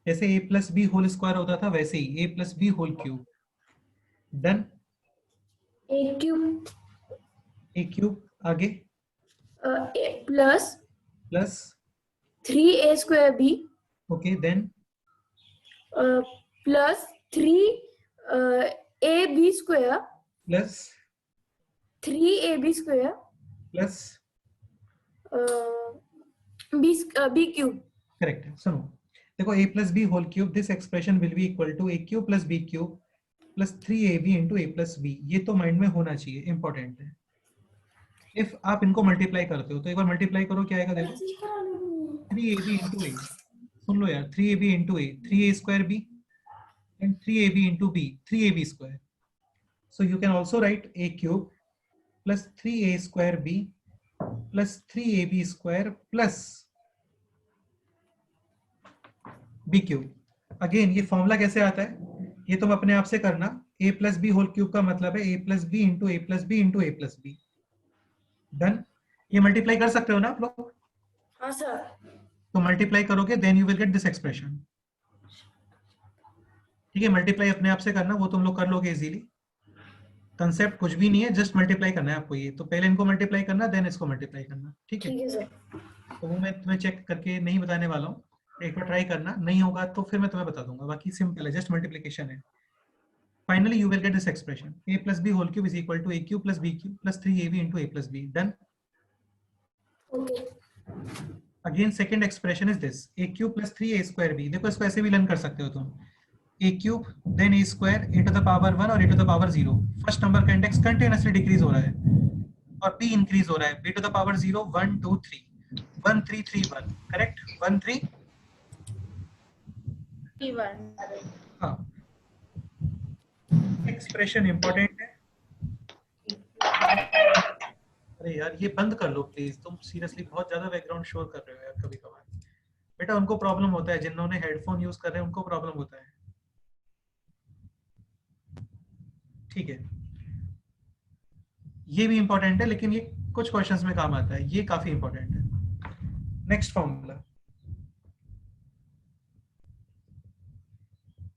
जैसे a plus b whole square होता था वैसे ही a plus b whole cube. Done. A cube a cube आगे plus plus 3a square b okay, then plus 3 ab square plus 3ab square plus. b cube. Correct है. सुनो, देखो a plus b whole cube, this expression will be equal to a cube plus b cube plus 3ab into a plus b. ये तो mind में होना चाहिए, important है. If आप इनको मल्टीप्लाई करते हो तो एक बार मल्टीप्लाई करो, क्या आएगा देखो. 3ab इंटू a, सुन लो यार, 3ab into a, 3a square b and 3ab into b, 3ab square. So you can also write a cube plus 3a square b plus 3ab square plus b cube. Again ये formula कैसे आता है, ये तुम अपने आप से करना. a plus b whole cube का मतलब है a plus b into a plus b into a plus b. Done. ये मल्टीप्लाई कर सकते हो ना आप लोग? हाँ सर. तो मल्टीप्लाई करोगे then you will get this expression. ठीक है, मल्टीप्लाई अपने आप से करना, वो तुम लोग कर लोगे इजीली. कंसेप्ट कुछ भी नहीं है, जस्ट मल्टीप्लाई करना है आपको. ये तो पहले इनको मल्टीप्लाई करना, देन इसको मल्टीप्लाई करना. ठीक है, ठीक है सर. तो वो मैं तुम्हें चेक करके नहीं बताने वाला हूँ. एक बार ट्राई करना, नहीं होगा तो फिर मैं तुम्हें बता दूंगा. बाकी सिंपल है, जस्ट मल्टीप्लिकेशन है. Finally you will get this expression a plus b whole cube is equal to a cube plus b cube plus 3ab into a plus b. Done. Okay. Again second expression is this a cube plus 3a square b. देखो इसको ऐसे भी learn कर सकते हो तुम. a cube then a square e to the power 1 और e to the power 0. First number का इंडेक्स कंटिन्यूअसली डिक्रीज हो रहा है और b इंक्रीज हो रहा है. b to the power 0 1 2 3 1 3 3 1. Correct, 1 3 हाँ. एक्सप्रेशन इंपॉर्टेंट है. अरे यार ये बंद कर लो प्लीज, तुम सीरियसली बहुत ज्यादा बैकग्राउंड शोर कर रहे हो यार. कभी कभार बेटा उनको प्रॉब्लम होता है, जिन्होंने हेडफोन यूज कर रहे हैं उनको प्रॉब्लम होता है. ठीक है, ये भी इंपॉर्टेंट है, लेकिन ये कुछ क्वेश्चंस में काम आता है. ये काफी इंपॉर्टेंट है. Next formula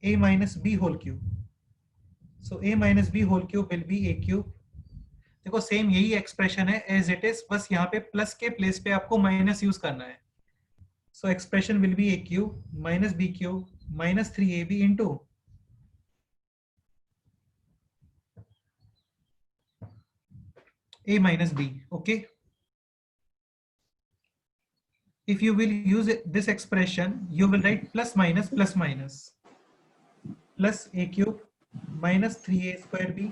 a minus b whole cube. So a minus b whole cube will be a cube. देखो सेम यही एक्सप्रेशन है एज इट इज, बस यहाँ पे प्लस के प्लेस पे आपको माइनस यूज करना है. सो expression will B a cube minus b cube minus 3ab into a minus b. Okay. If you will use this expression, you will write plus minus plus a cube minus 3a square b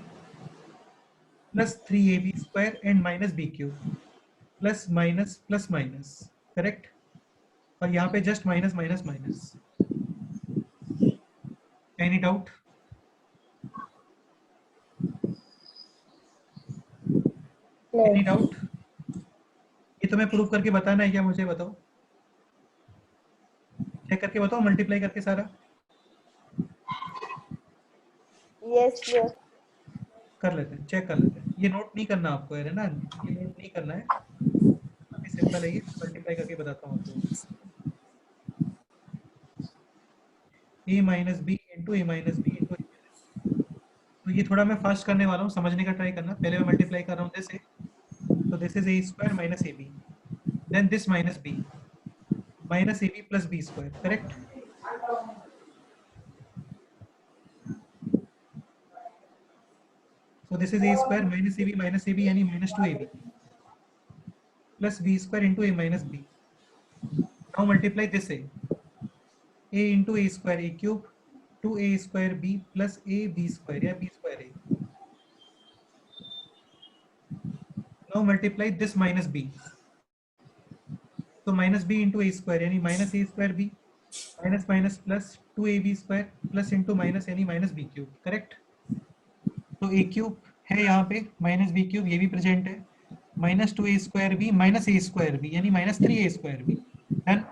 plus 3ab square and minus b cube plus minus. Correct. और यहाँ पे just minus. Any doubt? Any doubt? ये तुम्हें prove करके बताना है क्या, मुझे बताओ. चेक करके बताओ, मल्टीप्लाई करके सारा. Yes, sir. कर लेते हैं, चेक कर लेते हैं. ये नोट नहीं करना आपको है ना, ये नोट नहीं नहीं करना है, काफी सिंपल है ये, मल्टीप्लाई करके बताता हूँ आपको। a minus b into a minus b into, तो ये थोड़ा मैं फास्ट करने वाला हूँ, समझने का ट्राई करना। पहले मैं मल्टीप्लाई कर रहा हूँ दिस ए, तो this is a square minus A b, then this minus b minus A b plus b square, correct. So this is a square minus ab यानी minus 2ab plus b square into a minus b. Now multiply this a into a square a cube to a square b plus a b square या b square a. Now multiply this minus b. So minus b into a square यानी minus a square b minus minus plus 2ab square plus into minus यानी minus b cube, correct? तो a cube है यहाँ पे minus B cube, ये भी present है, minus 2a square b minus a square b यानी minus 3a square b, then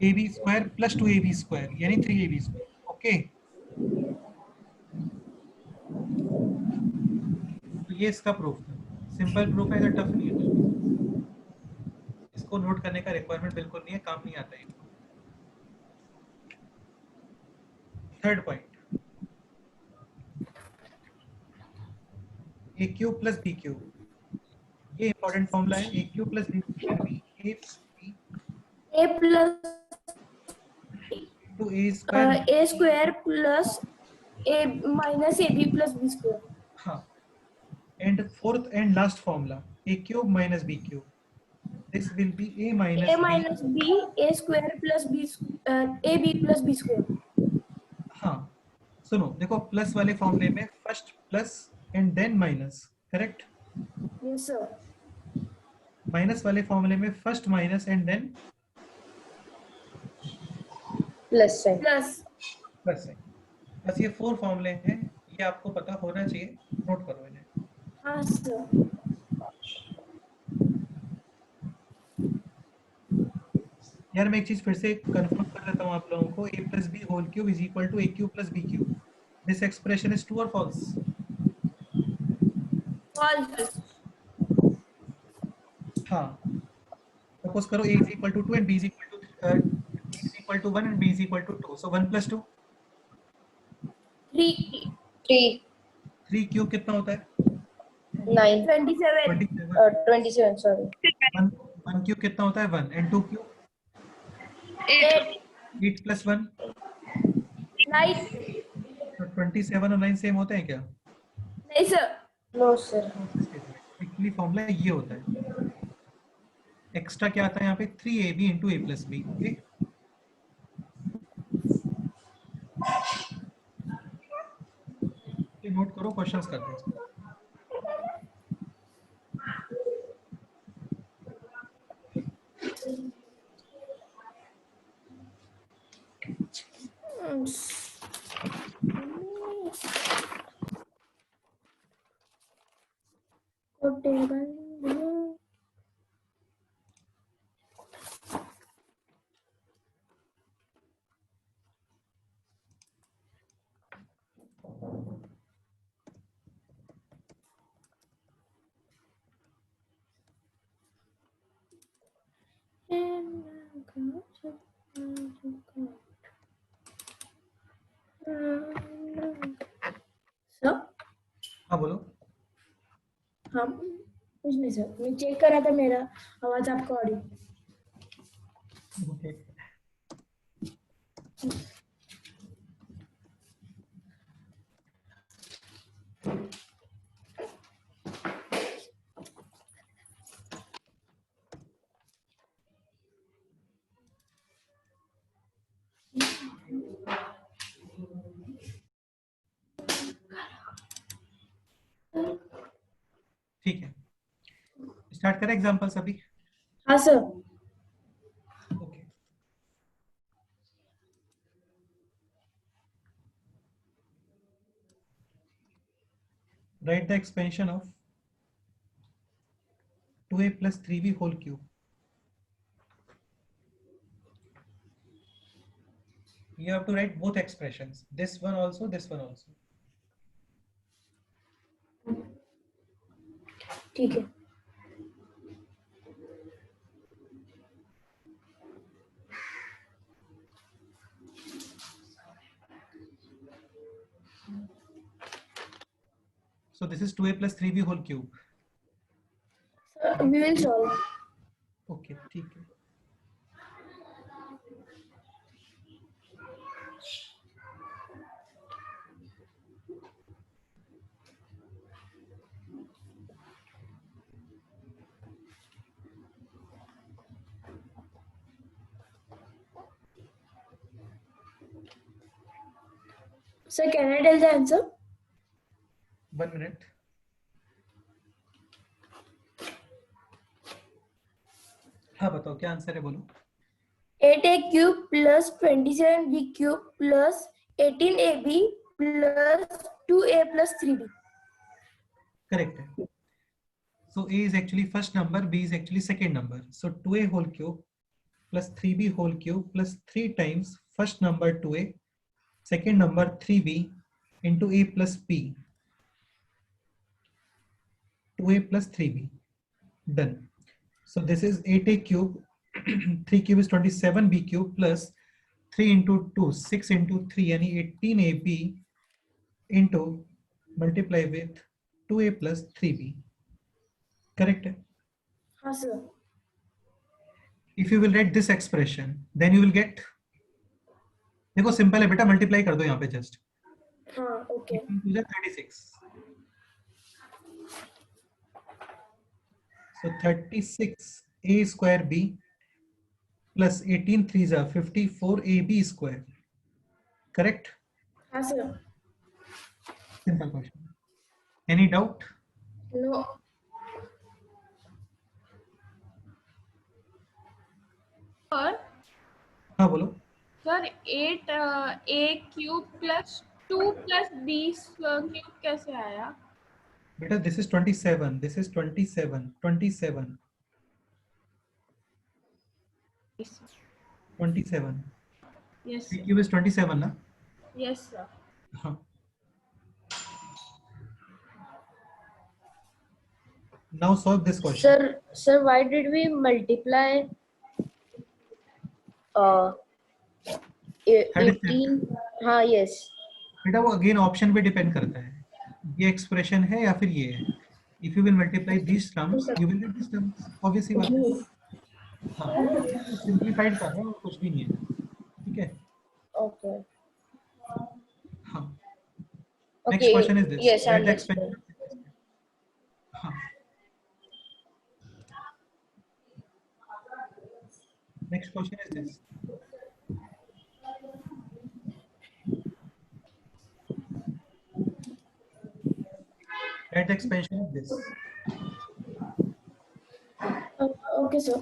ab square plus 2ab square यानी 3ab स्क्वायर, ओके। तो ये इसका प्रूफ था, सिंपल प्रूफ है, टफ नहीं है, इसको नोट करने का रिक्वायरमेंट बिल्कुल नहीं है, काम नहीं आता है। Third point, a cube plus b cube, ये इंपॉर्टेंट फॉर्मूला है, a cube plus b square b a plus two a square a square plus a minus ab plus b square. हाँ, and fourth and last formula a cube minus b cube, this will be a minus A minus b a square plus b ab plus b square. हाँ, सुनो देखो, plus वाले फॉर्मूले में first plus and then minus, correct. Yes sir. Minus वाले फॉर्मूले में first minus and then plus sign. Plus है। बस ये 4 फॉर्मूले हैं, ये आपको पता होना चाहिए, नोट करो इन्हें। हाँ sir. यार मैं एक चीज फिर से कंफर्म कर देता हूँ आप लोगों को, a plus b whole cube is equal to a cube plus b cube, this expression is true और फॉल्स? False. हाँ, सपोज करो a is equal to 2 and b is equal to 1 and b is equal to 2, so 1 plus 2 3 3 3 cube कितना होता है? 9 27 27 sorry 1 cube कितना होता है? 1 and 2 cube 8 8 plus 1, 9 तो 27 और 9 सेम होते हैं क्या? नहीं sir. No sir. Actually formula ये होता है, एक्स्ट्रा क्या आता है यहाँ पे? 3ab into a plus b, okay. Note करो, क्वेश्चंस करते हैं। सर. हाँ बोलो। हाँ कुछ नहीं सर, मैं चेक कर रहा था मेरा आवाज आपको आ रही. ओके, ठीक है, स्टार्ट करें एग्जांपल्स अभी। हाँ sir. Okay, write the expansion of 2a plus 3b whole cube. You have to write both expressions, this one also, this one also. ठीक है। So this is 2a plus 3b whole cube. We will solve. Okay, ठीक है. Sir, can I tell the answer? 1 minute. हाँ बताओ क्या answer है बोलो. 8a cube plus 27b cube plus 18ab plus 2a plus 3b. Correct है. So a is actually first number, b is actually second number. So 2a whole cube plus 3b whole cube plus 3 times first number 2a, second number 3b into a plus b. 2a plus 3b. Done. So this is 8a cube. 3 cube is 27b cube plus 3 into 2, 6 into 3, yani 18ab into multiply with 2a plus 3b. Correct? हाँ sir. If you will write this expression, then you will get. देखो simple है बेटा, multiply कर दो यहाँ पे just. हाँ okay. 36. So 36a square b plus 18 3s are 54ab square. Correct? हाँ sir. Simple question. Any doubt? No. Sir, हाँ बोलो. sir, 8 a cube plus 2 plus b cube कैसे आया? बेटा this is 27. This is 27. 27. 27. Yes, 3 sir. cube is 27 ना? Yes, sir. हाँ. Now solve this question. Sir, why did we multiply 18? हाँ, yes. बेटा वो अगेन ऑप्शन पे डिपेंड करता है. ये एक्सप्रेशन है या फिर ये है. If you will multiply this terms you will get this terms. Obviously बात है. हाँ सिंपलीफाइड कर रहे हैं और कुछ भी नहीं है. ठीक है. Okay. हाँ. Okay. Next question is this. Yes, Write I'm the next. expression. हाँ. Next question is this. Write the expansion of this. Okay sir.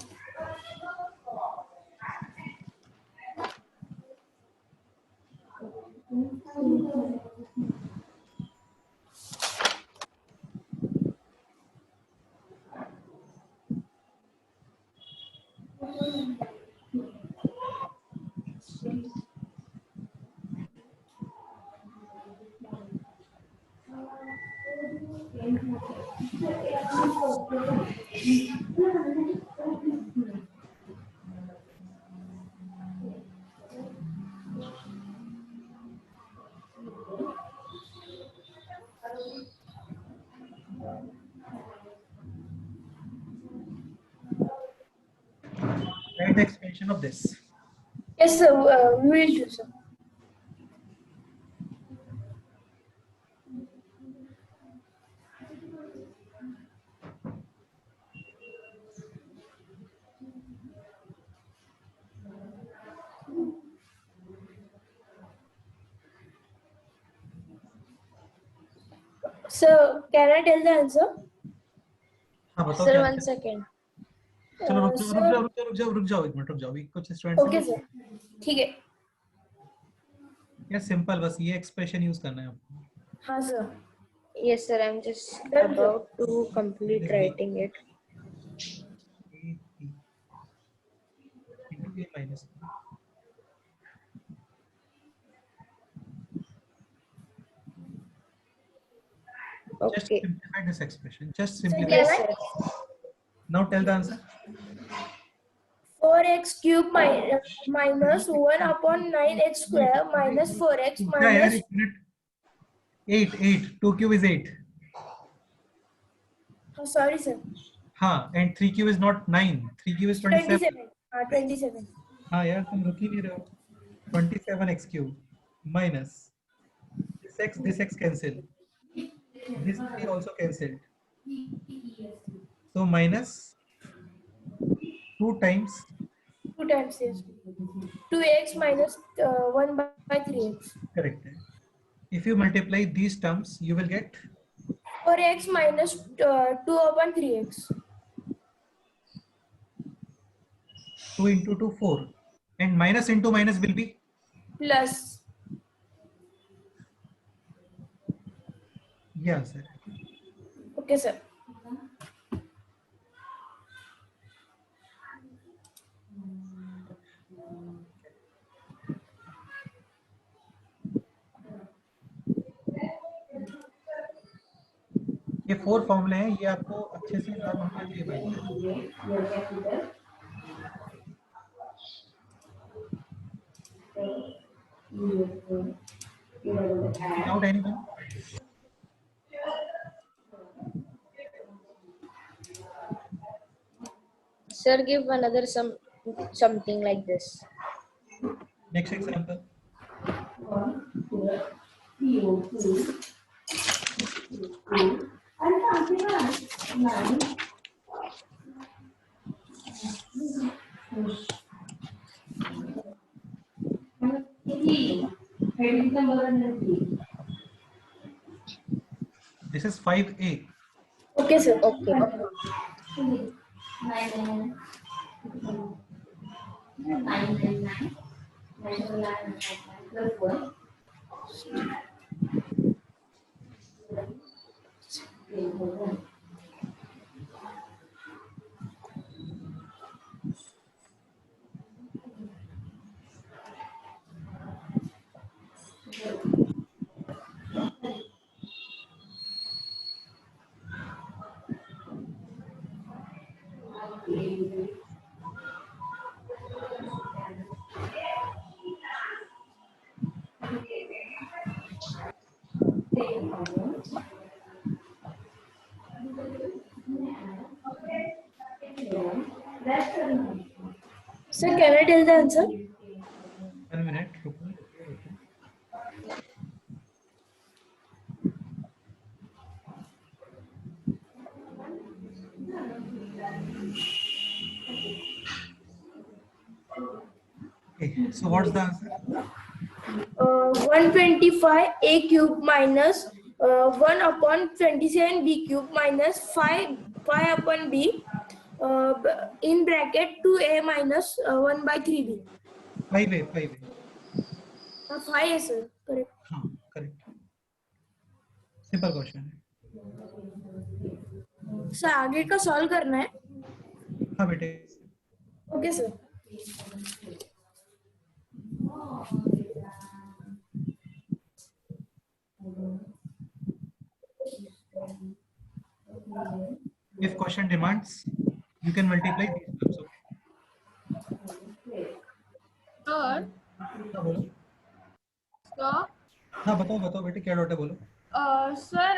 Write the expansion of this. Yes sir. We will do sir. Sir, can I tell the answer? हाँ बताओ Sir, क्या. 1 second. चलो रुक sir- जाओ एक minute रुक जाओ. कुछ स्टूडेंट्स Okay sir. ठीक है. यार सिंपल बस ये एक्सप्रेशन यूज करना है आपको. हाँ sir. Yes, sir, I'm just Done, sir. about to complete writing it. into a minus b. Just Okay. simplify this expression. Just So simplify. Yes, can I? sir. Now tell the answer. 4x cube minus 1 upon 9x square minus 4x Yeah, yeah, minus. 8. 2 cube is 8. Oh, sorry, sir. हाँ, and 3 cube is not 9. 3 cube is 27. 27. 27. हाँ यार, तुम रुक ही नहीं रहे हो. 27x cube minus this x cancel. This 3 also cancelled. So minus 2 times. 2 times yes. 2x minus 1 by 3x. Correct. If you multiply these terms, you will get 4x minus 2 upon 3x. 2 into 2, 4. And minus into minus will be? Plus. Yeah, sir. Okay, sir. ये 4 फॉर्मूले हैं, ये आपको अच्छे से याद होना चाहिए भाई. Without anyone? Sir, give another something like this. Next example. This is 5a. Okay, sir. Okay. Sir, can I tell the answer? 1 minute. Okay, so what's the answer? 125 a cube minus 1 upon 27 b cube minus 5 upon b in bracket 2a minus 1 by 3b. 5a. 5 है sir, correct. हाँ, correct. Simple question है. Sir आगे का solve करना है. हाँ बेटे. Okay sir. If question demands, you can multiply these terms. Okay. Sir हाँ बोलो. सर हाँ बताओ बेटे क्या डाउट है बोलो. सर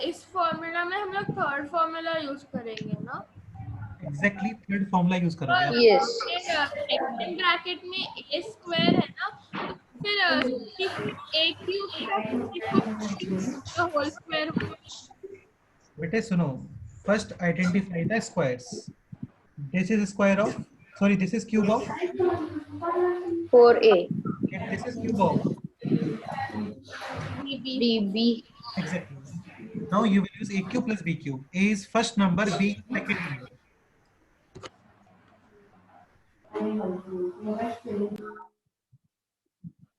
इस फॉर्मूला में हम लोग थर्ड फॉर्मूला यूज करेंगे ना. Exactly third formula use करोगे. Yes. सेकंड ब्रैकेट में a स्क्वायर है ना, तो फिर a क्यूब का होल स्क्वायर होगा. बेटे सुनो. First identify the squares. This is square of. Sorry, this is cube of. 4a. And this is cube of. bb. Exactly. Now you will use a cube plus b cube. A is first number, b second number.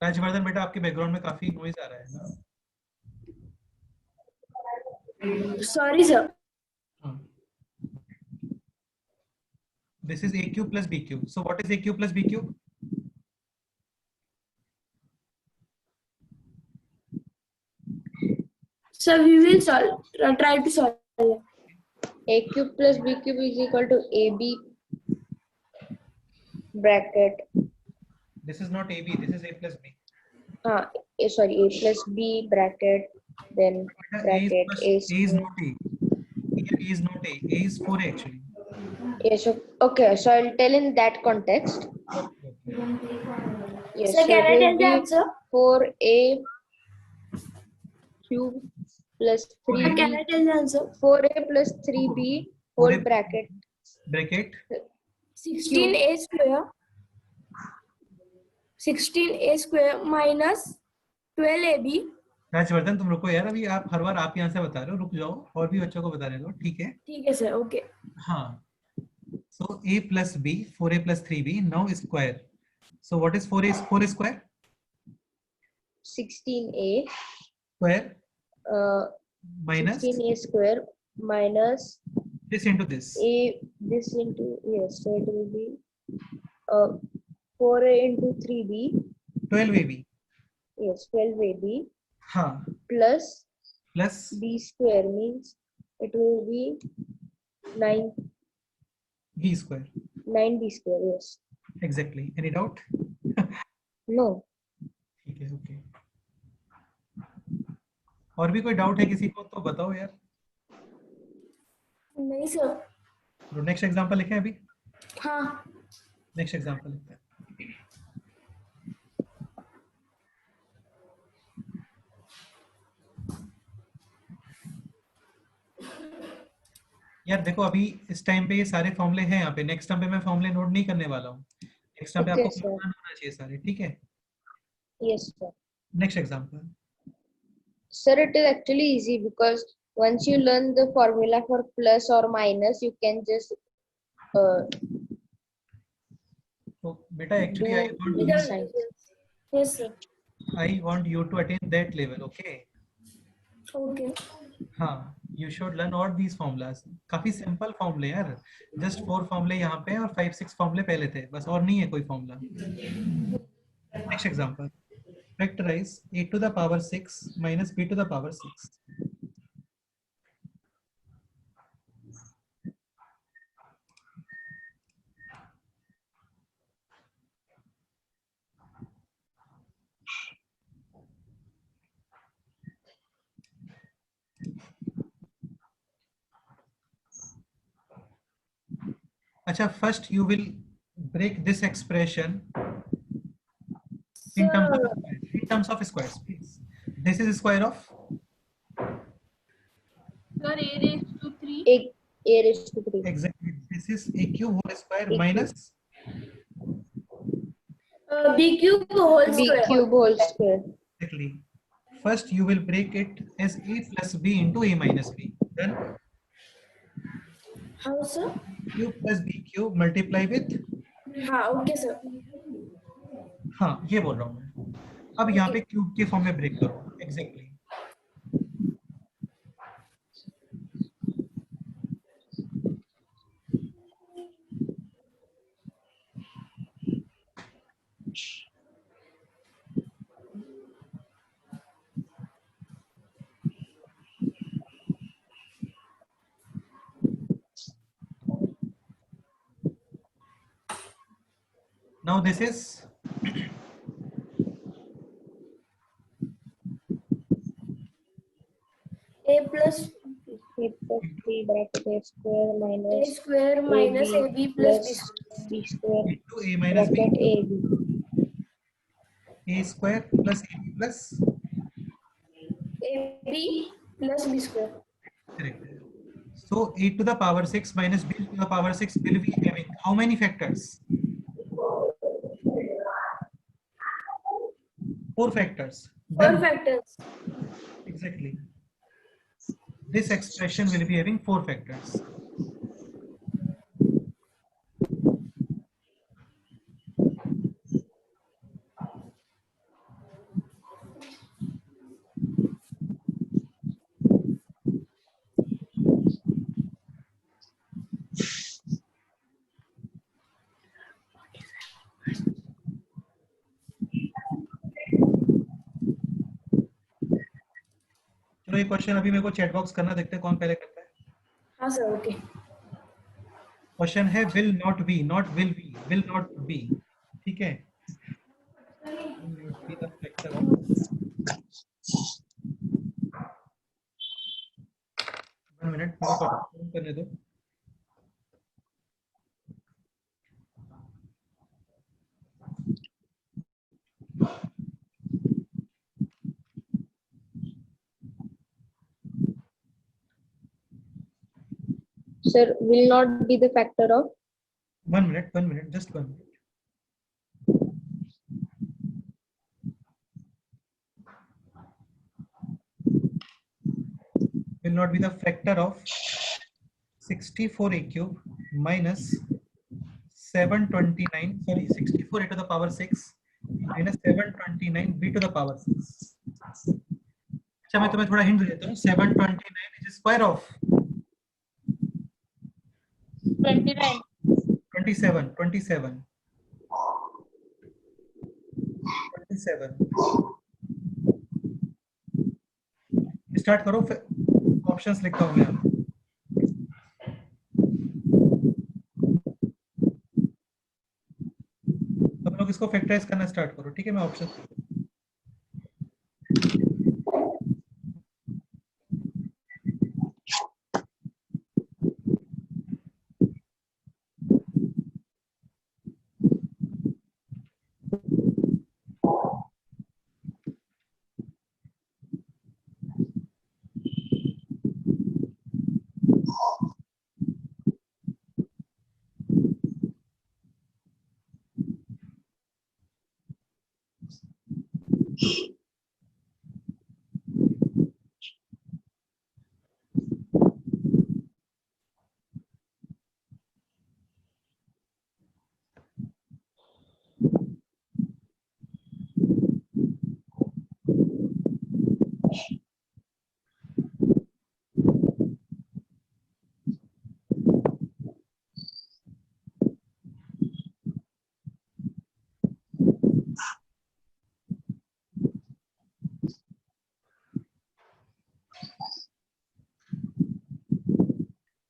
Rajvardhan बेटा आपके background में काफी noise आ रहा है ना. Sorry sir. This is a cube plus b cube. So what is a cube plus b cube? So we will solve. Try to solve. A cube plus B cube is equal to AB bracket. This is not AB, this is A plus B. Sorry, A plus B bracket, then bracket A A is square. not A. Here A is not A. A is 4A actually. Yes, okay, so I'll tell in that context. Yes, So so can I it tell will the be answer? 4A cube plus Can 3B, I tell the answer? 4A plus 3B whole 4A bracket bracket 16a square. 16a square minus 12ab. Rajvardhan तुम रुको यार, अभी आप हर बार आप ही answer बता रहे हो, रुक जाओ और भी बच्चों को बताने दो, ठीक है? ठीक है सर, ओके. हाँ, so A plus B, 4A plus 3B, now square. So what is 4A? 4 square? 16A Square minus 16A square minus this into this. A this into, yes, so it will be 4A into 3B, 12AB. yes, 12AB हाँ, plus plus B square means it will be B square. 9B square, yes. Exactly. Any doubt? No. ठीक है, okay. और भी कोई doubt है किसी को तो बताओ यार. नहीं सर. तो नेक्स्ट एग्जांपल लिखें अभी. हाँ. नेक्स्ट एग्जांपल लिखते हैं. यार देखो अभी इस टाइम पे ये सारे फॉर्मूले हैं यहाँ पे. नेक्स्ट टाइम पे मैं फॉर्मूले नोट नहीं करने वाला हूँ. नेक्स्ट टाइम पे Okay, आपको sir. कॉमन होना चाहिए सारे, ठीक है? Yes, sir. Next example. Sir, it is actually easy because once you learn the formula for plus or minus, you can just तो बेटा actually do sign. Yes sir. I want you to attain that level, okay? Okay. हाँ, you should learn all these formulas. काफी simple फॉर्मूले यार. Just 4 फॉर्मूले यहाँ पे और 5-6 फॉर्मूले पहले थे, बस और नहीं है कोई formula. Next example. Factorize a to the power 6 minus b to the power 6. अच्छा, first you will break this expression in terms of squares, please. This is square of Sir, A raised to 3. A raised to 3. exactly. This is a cube whole square A minus B cube whole B square. cube whole square. exactly. First you will break it as a plus b into a minus b. Then How sir? cube plus b cube multiply with. हाँ, okay sir. हाँ, ये बोल रहा हूँ मैं. अब यहाँ पे क्यूब के फॉर्म में ब्रेक करो. Exactly. Now this is A plus A plus B bracket A square A minus square minus AB plus B square. B square into a minus b. bracket AB. A square plus ab plus. AB plus B square. Correct. So a to the power 6 minus b to the power 6 will be having how many factors? 4 factors. Four Then- factors. Exactly. This expression will be having 4 factors. चलो चलो ये question अभी मेरे को chat box करना, देखते हैं कौन पहले करता है। हाँ सर, ओके। क्वेश्चन है will not be, not will be, will not be, ठीक है। Will not be the factor of, 1 minute मेरे को confirm करने दो। Sir, will not be the factor of. 1 minute, just 1 minute। Will not be the factor of 64a cube minus 729, sorry, 64a to the power 6 minus 729b to the power 6। अच्छा, मैं तुम्हें थोड़ा hint देता हूँ। 729 is square of 29. 27। Start करो, फिर options लिखता हूँ मैं। तुम लोग इसको फैक्टराइज करना स्टार्ट करो, ठीक है। मैं ऑप्शन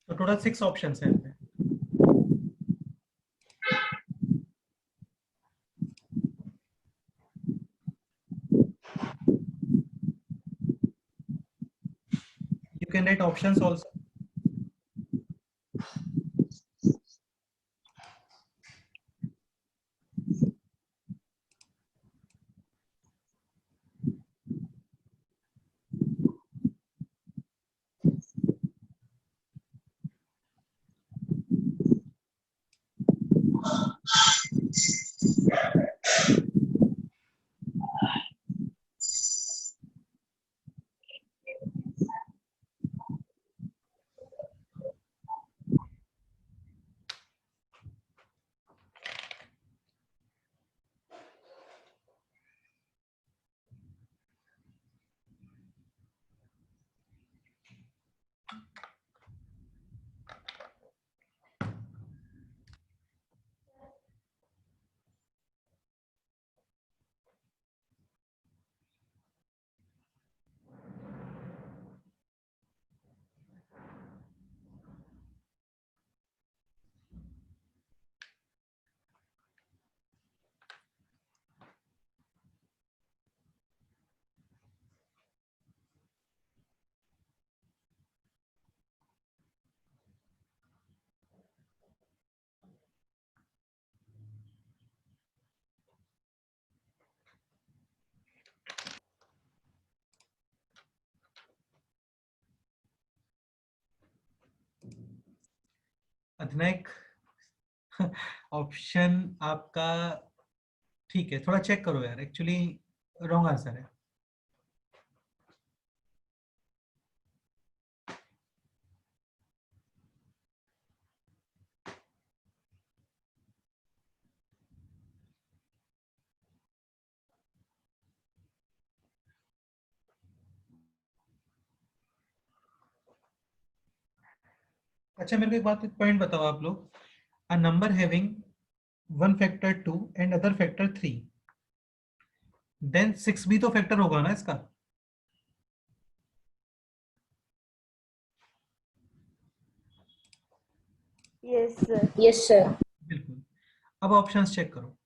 तो टोटल 6 ऑप्शंस हैं इसमें। You can write options also। अधिनायक, ऑप्शन आपका ठीक है, थोड़ा चेक करो यार, एक्चुअली रॉन्ग आंसर है। अच्छा, मेरे को एक बात, एक पॉइंट बताओ आप लोग। A number having 1 factor 2 and other factor 3, then 6 भी तो फैक्टर होगा ना इसका। Yes, sir. Yes, sir. बिल्कुल। अब ऑप्शंस चेक करो।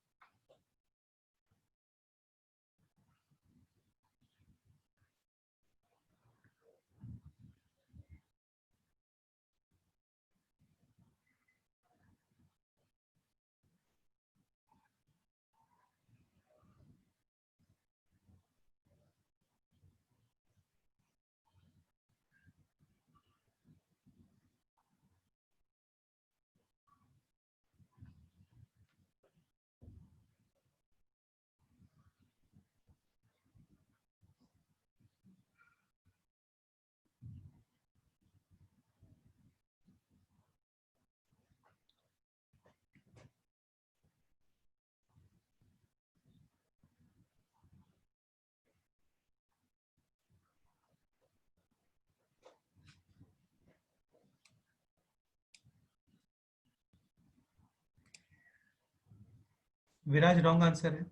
विराज रॉन्ग आंसर है।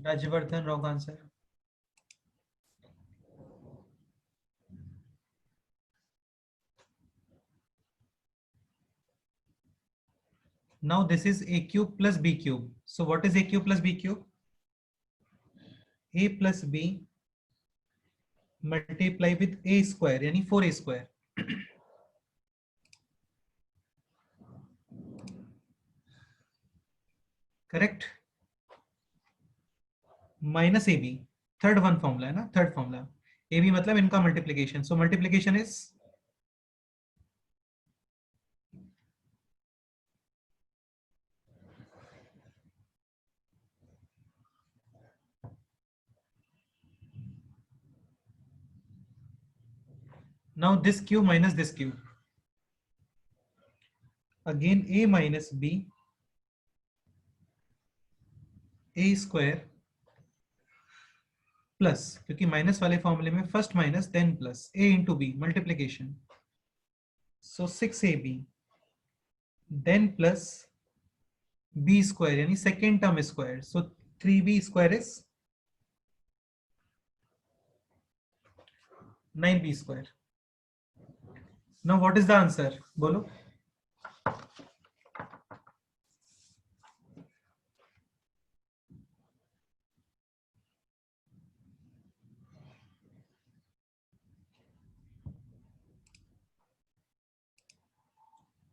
Rajvardhan wrong answer. Now this is a cube plus b cube. So what is a cube plus b cube? A plus b multiply with a square यानी 4a square. Correct. Minus ए B, third one formula है ना, third formula. A B मतलब इनका multiplication, so multiplication is now this cube minus this cube, again a minus b a square plus, क्योंकि minus वाले फॉर्मूले में first minus then plus, a into b multiplication, so 6ab then plus b square यानी second term square, so 3b square is 9b square. Now what is the answer? बोलो।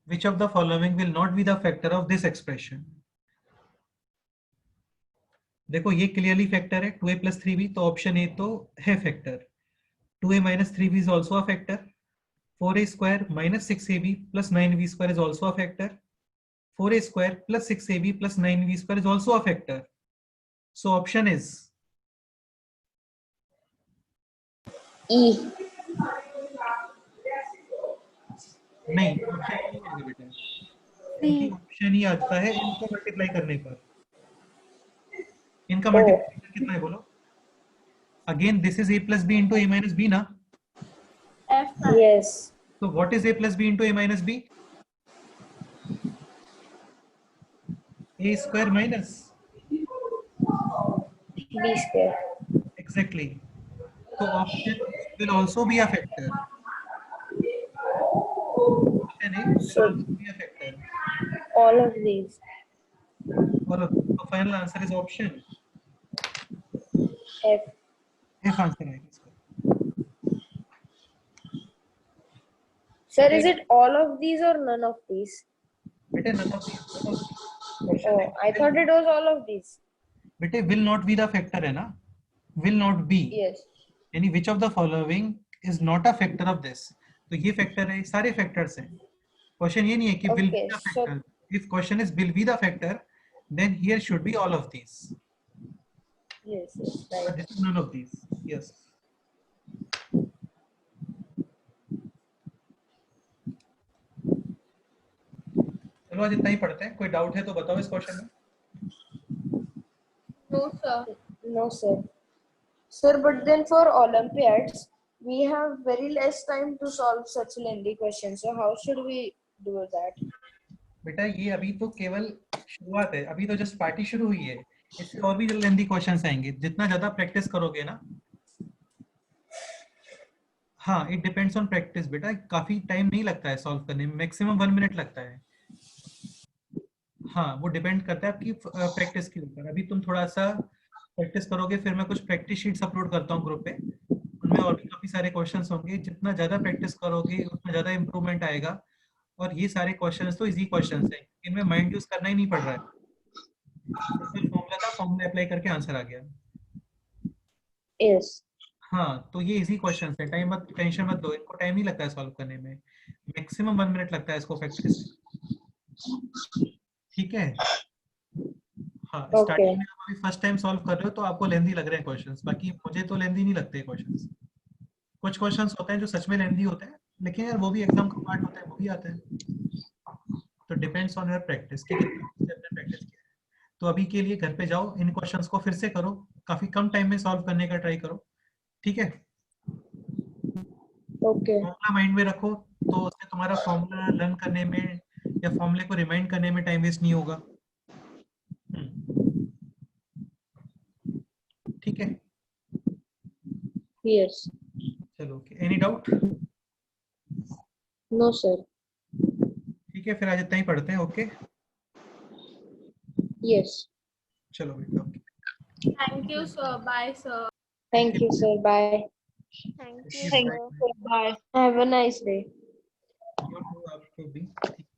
Which of the following will not be the factor of this expression? देखो ये clearly factor है 2a plus 3b, तो option A तो है factor. 2a minus 3b is also a factor. 4a square minus 6ab plus 9b square is also a factor. 4a square plus 6ab plus 9b square is also a factor. So option is E. नहीं, option E है बेटा, क्योंकि option ही आता है इनको multiply करने पर। इनका मल्टीप्लिकेशन कितना है बोलो। Again this is a plus b into a minus b ना। F. Yes. So what is a plus b into a minus b? A square minus B square. exactly. So option will also be a factor. Option A will So also be a factor. all of these. और the final answer is option F. F answer है इसका। Sir, is it all of these or none of these? बेटे none of these। Oh, I thought it was all of these. बेटे will not be the factor है ना, will not be Yes. यानी which of the following is not a factor of this, तो ये factor है, सारे factors हैं। Question ये नहीं है कि will be Okay, the so factor. If question is will be the factor, then here should be all of these. yes, yes, But right. this is none of these. Yes. चलो आज इतना ही पढ़ते हैं। कोई डाउट है तो बताओ इस क्वेश्चन में। No, sir. No, sir. Sir, but then for Olympiads, we have very less time to solve such lengthy questions. So how should we do that? बेटा ये अभी तो केवल शुरुआत है, अभी तो जस्ट पार्टी शुरू हुई है। इससे और भी लेंथी क्वेश्चंस आएंगे। जितना ज्यादा प्रैक्टिस करोगे ना, हाँ, इट डिपेंड्स ऑन प्रैक्टिस बेटा, काफी टाइम नहीं लगता है सॉल्व करने में, मैक्सिमम 1 मिनट लगता है। हाँ, वो डिपेंड करता है आपकी प्रैक्टिस के ऊपर। अभी तुम थोड़ा सा प्रैक्टिस करोगे, फिर मैं कुछ प्रैक्टिस शीट्स अपलोड करता हूँ ग्रुप पे, उनमें और भी काफी सारे क्वेश्चंस होंगे। जितना ज्यादा प्रैक्टिस करोगे उतना ज्यादा इंप्रूवमेंट आएगा। और ये सारे क्वेश्चंस तो इजी क्वेश्चंस हैं, इनमें माइंड यूज करना ही नहीं पड़ रहा है। सिंपल फॉर्मूला था, फॉर्मूला अप्लाई करके आंसर आ गया। Yes. हाँ, तो ये इजी क्वेश्चंस है, टाइम मत टेंशन मत लो, इनको टाइम नहीं लगता है सॉल्व करने में, मैक्सिमम 1 मिनट लगता है इसको प्रैक्टिस। ठीक है। हाँ, Okay. स्टार्टिंग में आप अभी फर्स्ट टाइम सॉल्व कर रहे हो तो आपको लेंदी लग रहे हैं क्वेश्चंस, बाकी मुझे तो लेंदी नहीं लगते क्वेश्चंस। कुछ क्वेश्चंस होते हैं जो सच में लेंदी होते हैं, लेकिन यार वो भी एग्जाम का पार्ट होता है, वो भी आते हैं। तो डिपेंड्स ऑन योर प्रैक्टिस कि कितना आपने प्रैक्टिस किया है। तो अभी के लिए घर पे जाओ, इन क्वेश्चंस को फिर से करो, काफी कम टाइम में सॉल्व करने का ट्राई करो। ठीक है। Okay. फॉर्मूला माइंड में रखो, तो उससे तुम्हारा फॉर्मूला लर्न करने में या फॉर्मूले को रिमाइंड करने में टाइम वेस्ट नहीं होगा। ठीक है। Yes. चलो, okay, any doubt? No, sir. ठीक है, फिर आज इतना ही पढ़ते हैं। Okay, Yes. चलो बेटा, okay. Thank you, sir. Bye, sir. Thank you, sir. Bye. Thank Please you, bye. sir. Bye. Have a nice day. You too, आपको भी। ठीक है।